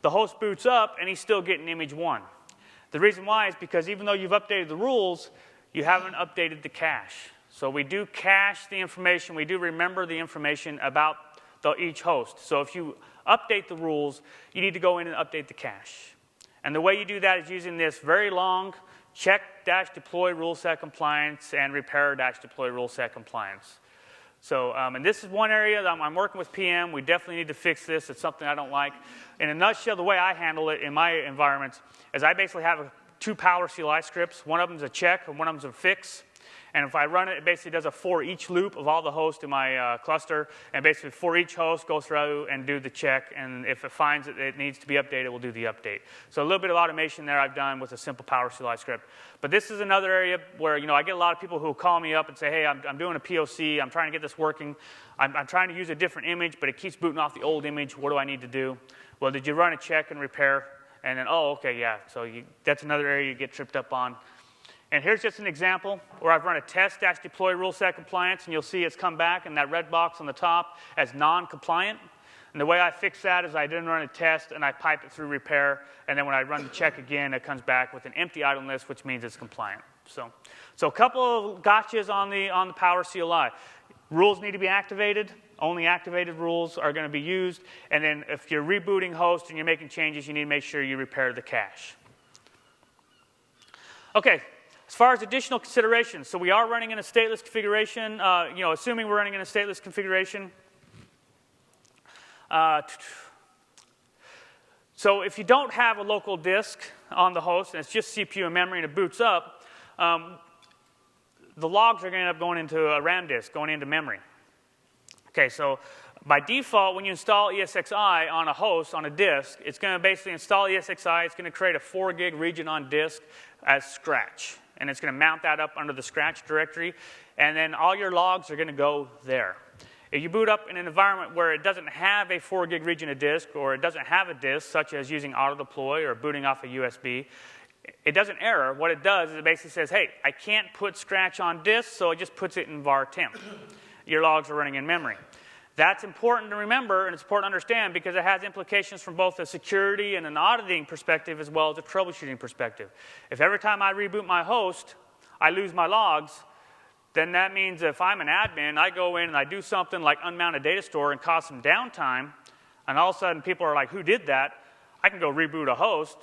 The host boots up, and he's still getting image 1. The reason why is because even though you've updated the rules, you haven't updated the cache. So we do cache the information. We do remember the information about each host. So if you update the rules, you need to go in and update the cache. And the way you do that is using this very long check-deploy rule set compliance and repair-deploy rule set compliance. So, and this is one area that I'm working with PM. We definitely need to fix this. It's something I don't like. In a nutshell, the way I handle it in my environments is I basically have 2 Power CLI scripts. One of them is a check, and one of them is a fix. And if I run it, it basically does a for each loop of all the hosts in my cluster. And basically for each host, go through and do the check. And if it finds that it needs to be updated, we'll do the update. So a little bit of automation there I've done with a simple Power CLI script. But this is another area where I get a lot of people who call me up and say, hey, I'm doing a POC. I'm trying to get this working. I'm trying to use a different image, but it keeps booting off the old image. What do I need to do? Well, did you run a check and repair? And then, oh, okay, yeah. So that's another area you get tripped up on. And here's just an example where I've run a test-deploy rule set compliance, and you'll see it's come back in that red box on the top as non-compliant. And the way I fix that is I didn't run a test, and I pipe it through repair, and then when I run the check again, it comes back with an empty item list, which means it's compliant. So a couple of gotchas on the Power CLI. Rules need to be activated. Only activated rules are going to be used. And then if you're rebooting host and you're making changes, you need to make sure you repair the cache. Okay. As far as additional considerations, so we are running in a stateless configuration, assuming we're running in a stateless configuration. So if you don't have a local disk on the host, and it's just CPU and memory, and it boots up, the logs are going to end up going into a RAM disk, going into memory. Okay, so by default, when you install ESXi on a host, on a disk, it's going to basically install ESXi. It's going to create a 4 gig region on disk as scratch. And it's going to mount that up under the scratch directory. And then all your logs are going to go there. If you boot up in an environment where it doesn't have a 4 gig region of disk, or it doesn't have a disk, such as using auto-deploy or booting off a USB, it doesn't error. What it does is it basically says, hey, I can't put scratch on disk, so it just puts it in var temp. Your logs are running in memory. That's important to remember, and it's important to understand because it has implications from both a security and an auditing perspective as well as a troubleshooting perspective. If every time I reboot my host, I lose my logs, then that means if I'm an admin, I go in and I do something like unmount a data store and cause some downtime, and all of a sudden people are like, who did that? I can go reboot a host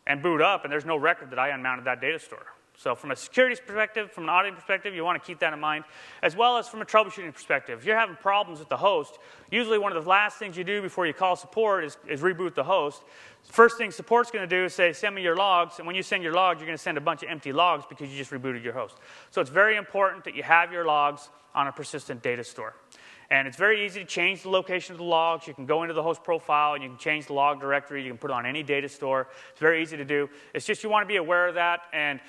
and boot up, and there's no record that I unmounted that data store. So from a security perspective, from an auditing perspective, you want to keep that in mind, as well as from a troubleshooting perspective. If you're having problems with the host, usually one of the last things you do before you call support is reboot the host. First thing support's going to do is say, send me your logs, and when you send your logs, you're going to send a bunch of empty logs because you just rebooted your host. So it's very important that you have your logs on a persistent data store. And it's very easy to change the location of the logs. You can go into the host profile, and you can change the log directory. You can put it on any data store. It's very easy to do. It's just you want to be aware of that, and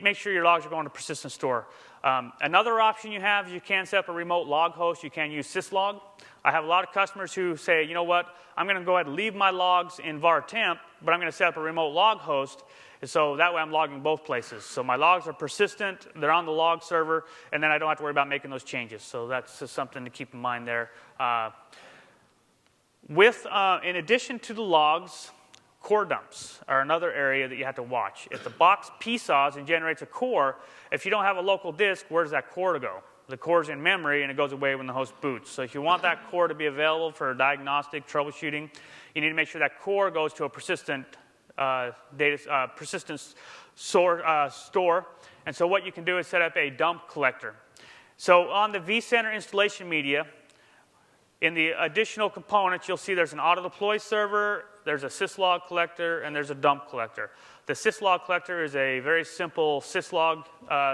make sure your logs are going to persistent store. Another option you have is you can set up a remote log host. You can use syslog. I have a lot of customers who say, you know what, I'm going to go ahead and leave my logs in var temp, but I'm going to set up a remote log host. And so that way I'm logging both places. So my logs are persistent, they're on the log server, and then I don't have to worry about making those changes. So that's just something to keep in mind there. In addition to the logs, core dumps are another area that you have to watch. If the box PSAWs and generates a core, if you don't have a local disk, where does that core to go? The core's in memory, and it goes away when the host boots. So if you want that core to be available for diagnostic troubleshooting, you need to make sure that core goes to a persistent store. And so what you can do is set up a dump collector. So on the vCenter installation media, in the additional components, you'll see there's an auto-deploy server, there's a syslog collector, and there's a dump collector. The syslog collector is a very simple syslog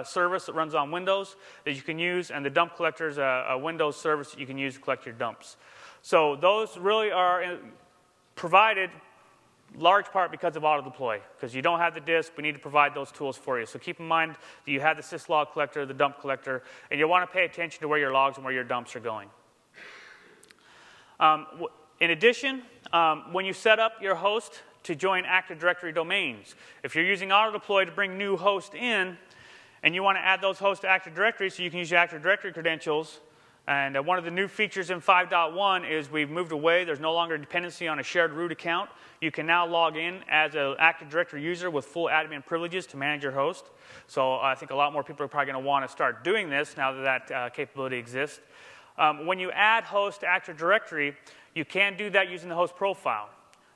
service that runs on Windows that you can use, and the dump collector is a Windows service that you can use to collect your dumps. So those really are provided large part because of auto-deploy. Because you don't have the disk, we need to provide those tools for you. So keep in mind that you have the syslog collector, the dump collector, and you want to pay attention to where your logs and where your dumps are going. In addition, when you set up your host to join Active Directory domains, if you're using auto-deploy to bring new hosts in, and you want to add those hosts to Active Directory so you can use your Active Directory credentials, and one of the new features in 5.1 is we've moved away. There's no longer a dependency on a shared root account. You can now log in as an Active Directory user with full admin privileges to manage your host. So I think a lot more people are probably going to want to start doing this now that that capability exists. When you add host to Active Directory, you can do that using the host profile.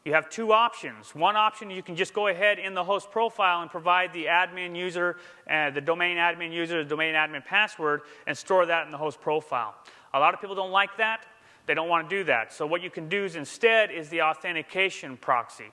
You have two options. One option, you can just go ahead in the host profile and provide the admin user, the domain admin user, the domain admin password, and store that in the host profile. A lot of people don't like that. They don't want to do that. So what you can do instead is the Authentication Proxy.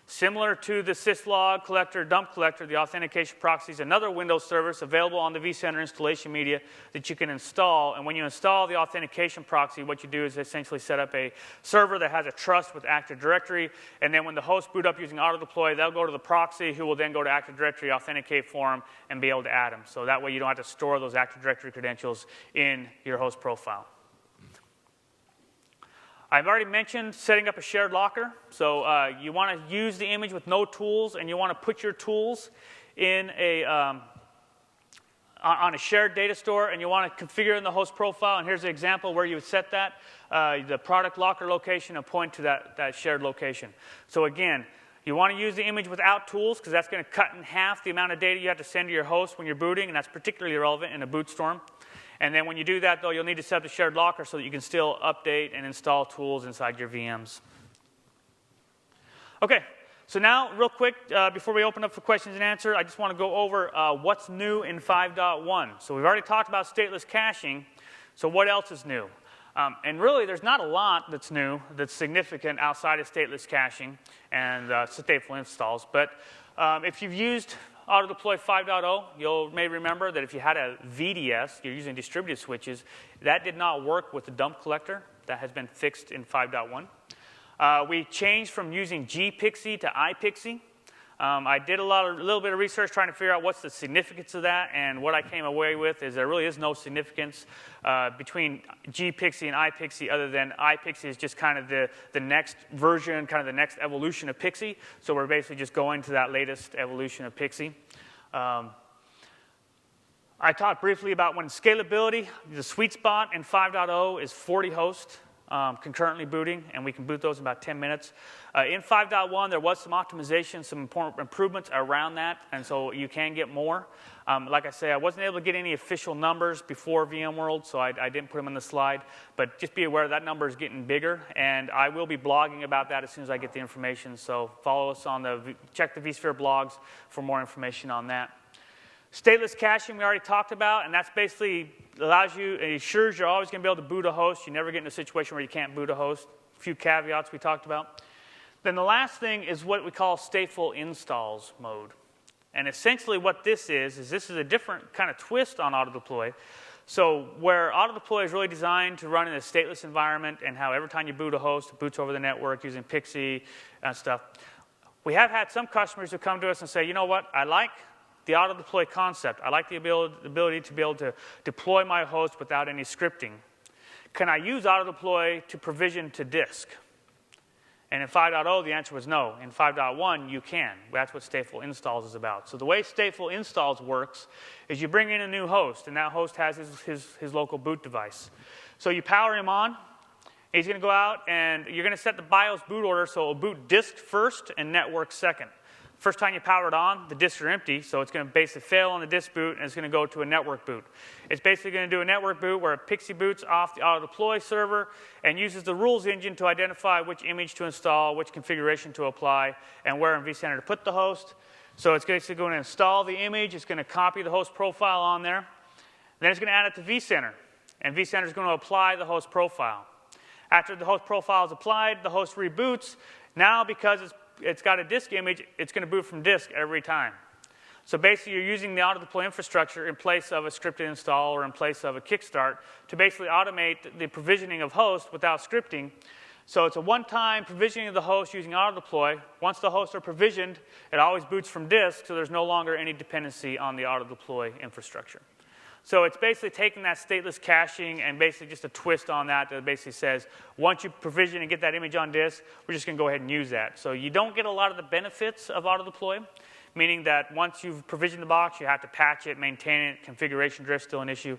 Similar to the syslog collector, dump collector, the Authentication Proxy is another Windows service available on the vCenter installation media that you can install. And when you install the Authentication Proxy, what you do is essentially set up a server that has a trust with Active Directory. And then when the host boot up using auto-deploy, they'll go to the proxy, who will then go to Active Directory, authenticate for them, and be able to add them. So that way you don't have to store those Active Directory credentials in your host profile. I've already mentioned setting up a shared locker. So you want to use the image with no tools, and you want to put your tools in on a shared data store, and you want to configure in the host profile. And here's an example where you would set that, the product locker location, and point to that shared location. So again, you want to use the image without tools, because that's going to cut in half the amount of data you have to send to your host when you're booting, and that's particularly relevant in a boot storm. And then when you do that, though, you'll need to set up the shared locker so that you can still update and install tools inside your VMs. OK, so now, real quick, before we open up for questions and answers, I just want to go over what's new in 5.1. So we've already talked about stateless caching. So what else is new? And really, there's not a lot that's new that's significant outside of stateless caching and stateful installs. But if you've used Auto-deploy 5.0, you may remember that if you had a VDS, you're using distributed switches, that did not work with the dump collector. That has been fixed in 5.1. We changed from using gPXE to iPXE. I did a little bit of research trying to figure out what's the significance of that, and what I came away with is there really is no significance between gPXE and iPXE, other than iPXE is just kind of the next version, kind of the next evolution of PXE. So we're basically just going to that latest evolution of PXE. I talked briefly about when scalability, the sweet spot in 5.0 is 40 hosts. Concurrently booting, and we can boot those in about 10 minutes. In 5.1, there was some optimization, some important improvements around that, and so you can get more. Like I say, I wasn't able to get any official numbers before VMworld, so I didn't put them in the slide. But just be aware that number is getting bigger, and I will be blogging about that as soon as I get the information. So follow us on check the vSphere blogs for more information on that. Stateless caching we already talked about, and that's basically allows you, it ensures you're always going to be able to boot a host. You never get in a situation where you can't boot a host. A few caveats we talked about. Then the last thing is what we call stateful installs mode. And essentially what this is this is a different kind of twist on auto-deploy. So where auto-deploy is really designed to run in a stateless environment, and how every time you boot a host, it boots over the network using PXE and stuff. We have had some customers who come to us and say, you know what, I like the auto-deploy concept. I like the ability to be able to deploy my host without any scripting. Can I use auto-deploy to provision to disk? And in 5.0, the answer was no. In 5.1, you can. That's what stateful installs is about. So the way stateful installs works is you bring in a new host, and that host has his local boot device. So you power him on. He's going to go out and you're going to set the BIOS boot order so it will boot disk first and network second. First time you power it on, the disks are empty, so it's going to basically fail on the disk boot and it's going to go to a network boot. It's basically going to do a network boot where it pixie boots off the auto-deploy server and uses the rules engine to identify which image to install, which configuration to apply, and where in vCenter to put the host. So it's basically going to install the image, it's going to copy the host profile on there, and then it's going to add it to vCenter, and vCenter is going to apply the host profile. After the host profile is applied, the host reboots. Now, because it's got a disk image, it's going to boot from disk every time. So basically, you're using the auto-deploy infrastructure in place of a scripted install or in place of a kickstart to basically automate the provisioning of hosts without scripting. So it's a one-time provisioning of the host using auto-deploy. Once the hosts are provisioned, it always boots from disk, so there's no longer any dependency on the auto-deploy infrastructure. So it's basically taking that stateless caching and basically just a twist on that basically says, once you provision and get that image on disk, we're just going to go ahead and use that. So you don't get a lot of the benefits of auto-deploy, meaning that once you've provisioned the box, you have to patch it, maintain it, configuration drift's still an issue.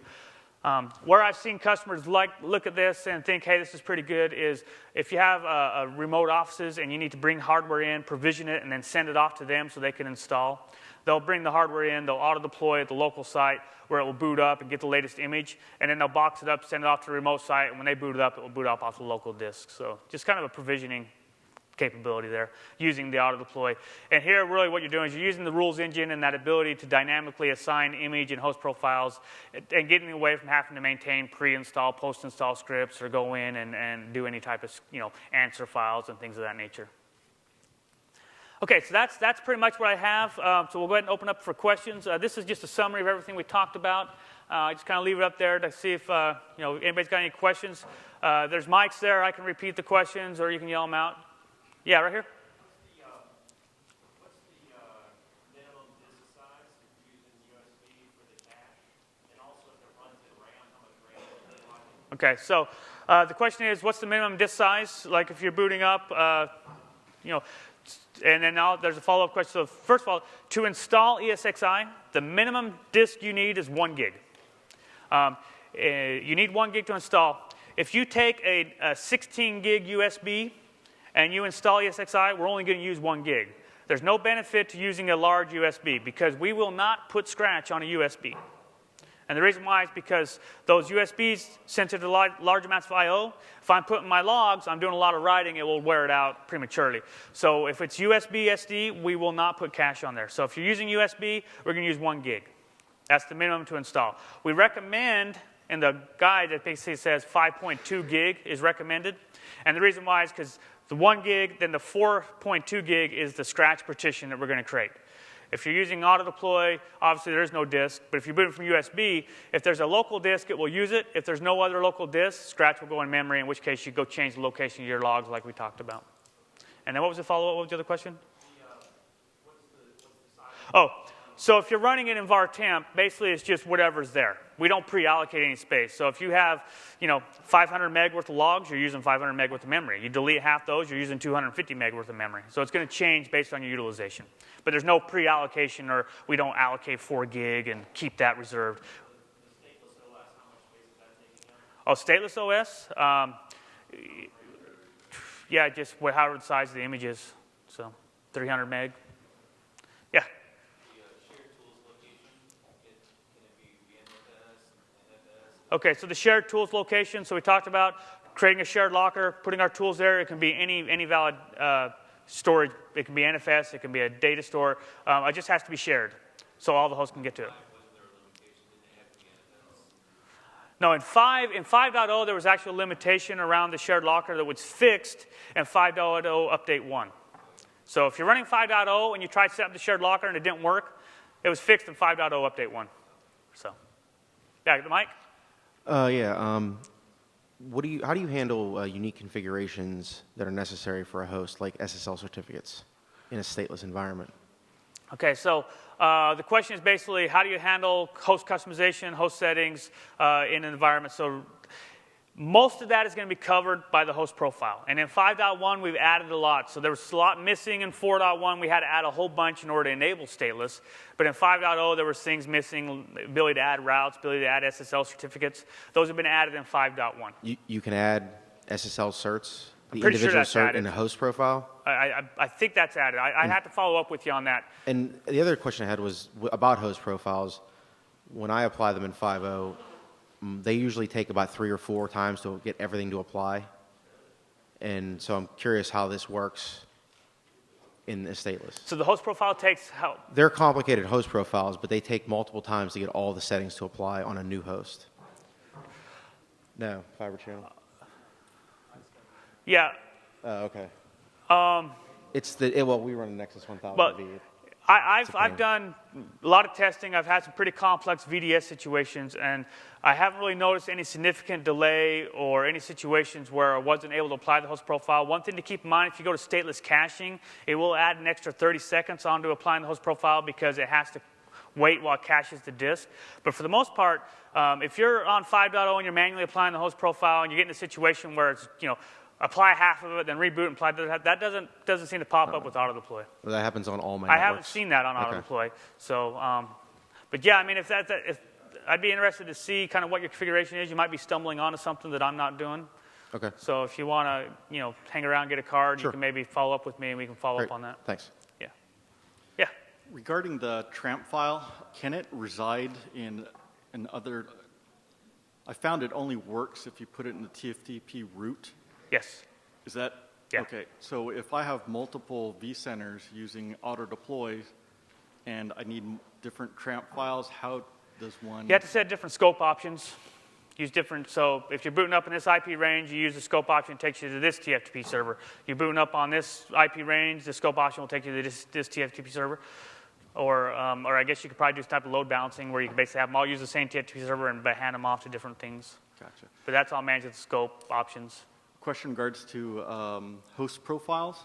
Where I've seen customers look at this and think, hey, this is pretty good, is if you have remote offices and you need to bring hardware in, provision it, and then send it off to them so they can install, they'll bring the hardware in, they'll auto-deploy at the local site where it will boot up and get the latest image, and then they'll box it up, send it off to the remote site, and when they boot it up, it will boot up off the local disk. So just kind of a provisioning capability there using the auto-deploy. And here, really what you're doing is you're using the rules engine and that ability to dynamically assign image and host profiles and getting away from having to maintain pre-install, post-install scripts or go in and do any type of answer files and things of that nature. Okay, so that's pretty much what I have. So we'll go ahead and open up for questions. This is just a summary of everything we talked about. I just kind of leave it up there to see if anybody's got any questions. There's mics there. I can repeat the questions, or you can yell them out. Yeah, right here. What's the minimum disk size using USB for the cache? And also if it runs in RAM, how much RAM is it on? Okay, so the question is, what's the minimum disk size? Like if you're booting up, and then now there's a follow-up question. So first of all, to install ESXi, the minimum disk you need is 1 gig. You need 1 gig to install. If you take a 16 gig USB and you install ESXi, we're only going to use 1 gig. There's no benefit to using a large USB because we will not put scratch on a USB. And the reason why is because those USBs send it to large amounts of I/O. If I'm putting my logs, I'm doing a lot of writing, it will wear it out prematurely. So if it's USB SD, we will not put cache on there. So if you're using USB, we're going to use 1 gig. That's the minimum to install. We recommend, in the guide, it basically says 5.2 gig is recommended. And the reason why is because the 1 gig, then the 4.2 gig is the scratch partition that we're going to create. If you're using auto-deploy, obviously there is no disk. But if you're booting from USB, if there's a local disk, it will use it. If there's no other local disk, scratch will go in memory, in which case you go change the location of your logs like we talked about. And then what was the follow-up? What was the other question? What's the size? Oh, so if you're running it in var temp, basically it's just whatever's there. We don't pre-allocate any space. So if you have 500 meg worth of logs, you're using 500 meg worth of memory. You delete half those, you're using 250 meg worth of memory. So it's going to change based on your utilization. But there's no pre-allocation, or we don't allocate 4 gig and keep that reserved. The Stateless OS, how much space is that taking up? Oh, Stateless OS? Yeah, just however the size of the image is. So 300 meg. Yeah. Okay, so the shared tools location, so we talked about creating a shared locker, putting our tools there. It can be any valid storage. It can be NFS. It can be a data store. It just has to be shared, so all the hosts can get to it. No, in 5.0, there was actually a limitation around the shared locker that was fixed in 5.0 update 1. So if you're running 5.0 and you tried to set up the shared locker and it didn't work, it was fixed in 5.0 update 1. So, yeah, the mic? How do you handle unique configurations that are necessary for a host, like SSL certificates, in a stateless environment? Okay, so the question is basically how do you handle host customization, host settings in an environment? So most of that is going to be covered by the host profile. And in 5.1, we've added a lot. So there was a lot missing in 4.1. We had to add a whole bunch in order to enable stateless. But in 5.0, there were things missing, ability to add routes, ability to add SSL certificates. Those have been added in 5.1. You can add SSL certs, the pretty sure individual that's cert added. in the host profile? I think that's added. I'd have to follow up with you on that. And the other question I had was about host profiles. When I apply them in 5.0, they usually take about 3 or 4 times to get everything to apply. And so I'm curious how this works in the stateless. So the host profile takes how? They're complicated host profiles, but they take multiple times to get all the settings to apply on a new host. No, fiber channel. Yeah. Okay. We run a Nexus 1000 But V. I've done a lot of testing. I've had some pretty complex VDS situations, and I haven't really noticed any significant delay or any situations where I wasn't able to apply the host profile. One thing to keep in mind, if you go to Stateless Caching, it will add an extra 30 seconds onto applying the host profile because it has to wait while it caches the disk. But for the most part, if you're on 5.0 and you're manually applying the host profile and you get in a situation where it's, apply half of it, then reboot and apply that doesn't seem to pop up with auto deploy. Well, that happens on all my I networks. haven't seen that on auto deploy. So, but yeah, I mean, if I'd be interested to see kind of what your configuration is. You might be stumbling onto something that I'm not doing. Okay. So if you want to, hang around, get a card, Sure. you can maybe follow up with me and we can follow Great. up on that. Thanks. Yeah. Yeah. Regarding the tramp file, can it reside in other? I found it only works if you put it in the TFTP root. Yes. Is that? Yeah. Okay. So if I have multiple vCenters using auto deploys and I need different tramp files, how does one? You have to set different scope options. Use different, so if you're booting up in this IP range, you use the scope option, it takes you to this TFTP server. You're booting up on this IP range, the scope option will take you to this TFTP server. Or I guess you could probably do some type of load balancing where you can basically have them all use the same TFTP server and hand them off to different things. Gotcha. But that's all managed with the scope options. Question in regards to host profiles.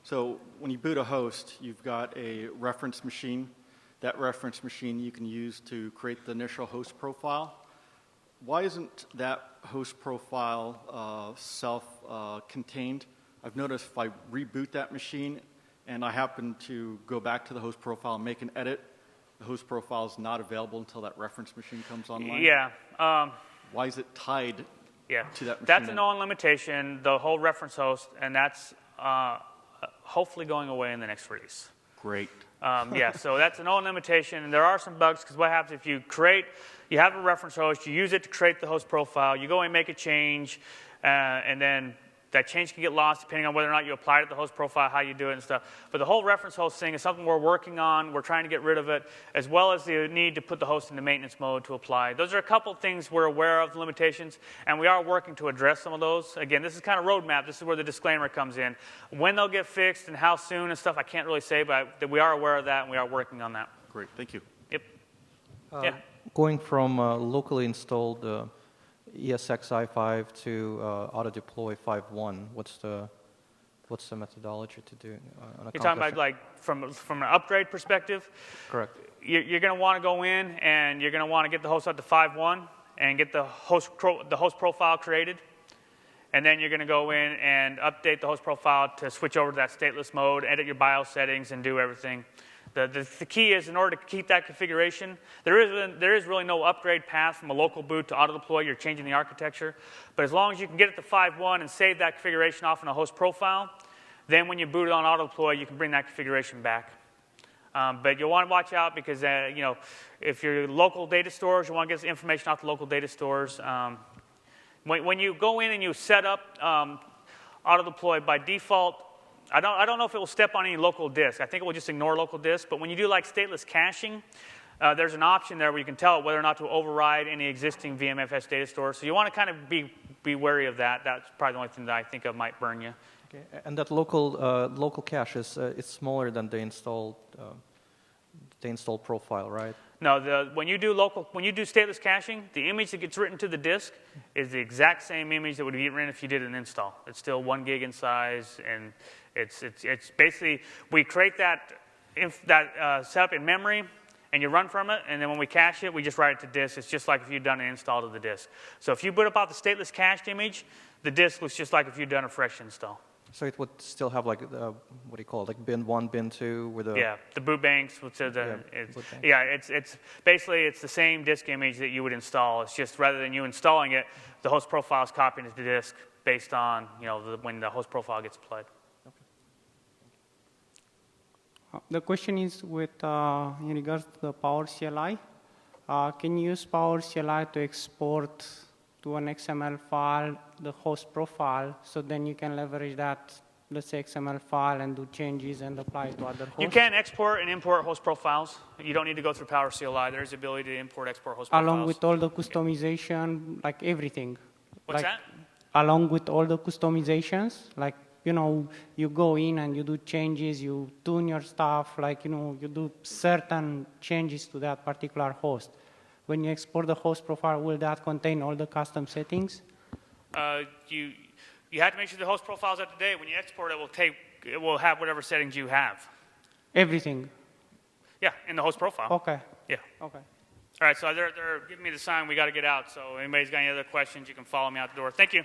So when you boot a host, you've got a reference machine. That reference machine you can use to create the initial host profile. Why isn't that host profile self-contained? I've noticed if I reboot that machine and I happen to go back to the host profile and make an edit, the host profile is not available until that reference machine comes online? Yeah. Why is it tied to that machine? That's a known limitation, the whole reference host, and that's hopefully going away in the next release. Great. Yeah, so that's a known limitation, and there are some bugs, because what happens if you have a reference host, you use it to create the host profile, you go and make a change, and then that change can get lost depending on whether or not you applied it to the host profile, how you do it and stuff. But the whole reference host thing is something we're working on. We're trying to get rid of it, as well as the need to put the host into maintenance mode to apply. Those are a couple of things we're aware of, the limitations, and we are working to address some of those. Again, this is kind of roadmap. This is where the disclaimer comes in. When they'll get fixed and how soon and stuff, I can't really say, but we are aware of that, and we are working on that. Great. Thank you. Yep. Yeah. Going from locally installed ESXi 5 to auto deploy 5.1, what's the methodology to do? You're talking about like from an upgrade perspective? Correct. You're going to want to go in and you're going to want to get the host up to 5.1 and get the host profile created. And then you're going to go in and update the host profile to switch over to that stateless mode, edit your BIOS settings, and do everything. The key is, in order to keep that configuration, there is really no upgrade path from a local boot to auto deploy. You're changing the architecture. But as long as you can get it to 5.1 and save that configuration off in a host profile, then when you boot it on auto deploy, you can bring that configuration back. But you'll want to watch out because if you're local data stores, you want to get information off the local data stores. When you go in and you set up auto deploy by default, I don't know if it will step on any local disk. I think it will just ignore local disk. But when you do like stateless caching, there's an option there where you can tell it whether or not to override any existing VMFS data store. So you want to kind of be wary of that. That's probably the only thing that I think of might burn you. Okay. And that local cache is it's smaller than the installed profile, right? No, when you do stateless caching, the image that gets written to the disk is the exact same image that would be written if you did an install. It's still 1 gig in size, and it's basically we create that setup in memory, and you run from it, and then when we cache it, we just write it to disk. It's just like if you'd done an install to the disk. So if you boot up the stateless cached image, the disk looks just like if you'd done a fresh install. So it would still have like what do you call it, like bin 1, bin 2 with a the boot banks. It's basically the same disk image that you would install. It's just rather than you installing it, the host profile is copying it to disk, based on, when the host profile gets applied. The question is in regards to the Power CLI. Can you use Power CLI to export to an XML file the host profile, so then you can leverage that, let's say, XML file and do changes and apply it to other hosts? You can export and import host profiles. You don't need to go through Power CLI. There's the ability to import, export host profiles. Along with all the customization, like everything. What's that? Along with all the customizations, like, you go in and you do changes, you tune your stuff, like, you do certain changes to that particular host. When you export the host profile, will that contain all the custom settings? You have to make sure the host profile is up to date. When you export it, it will have whatever settings you have. Everything? Yeah, in the host profile. Okay. Yeah. Okay. All right, so they're giving me the sign we got to get out. So anybody's got any other questions, you can follow me out the door. Thank you.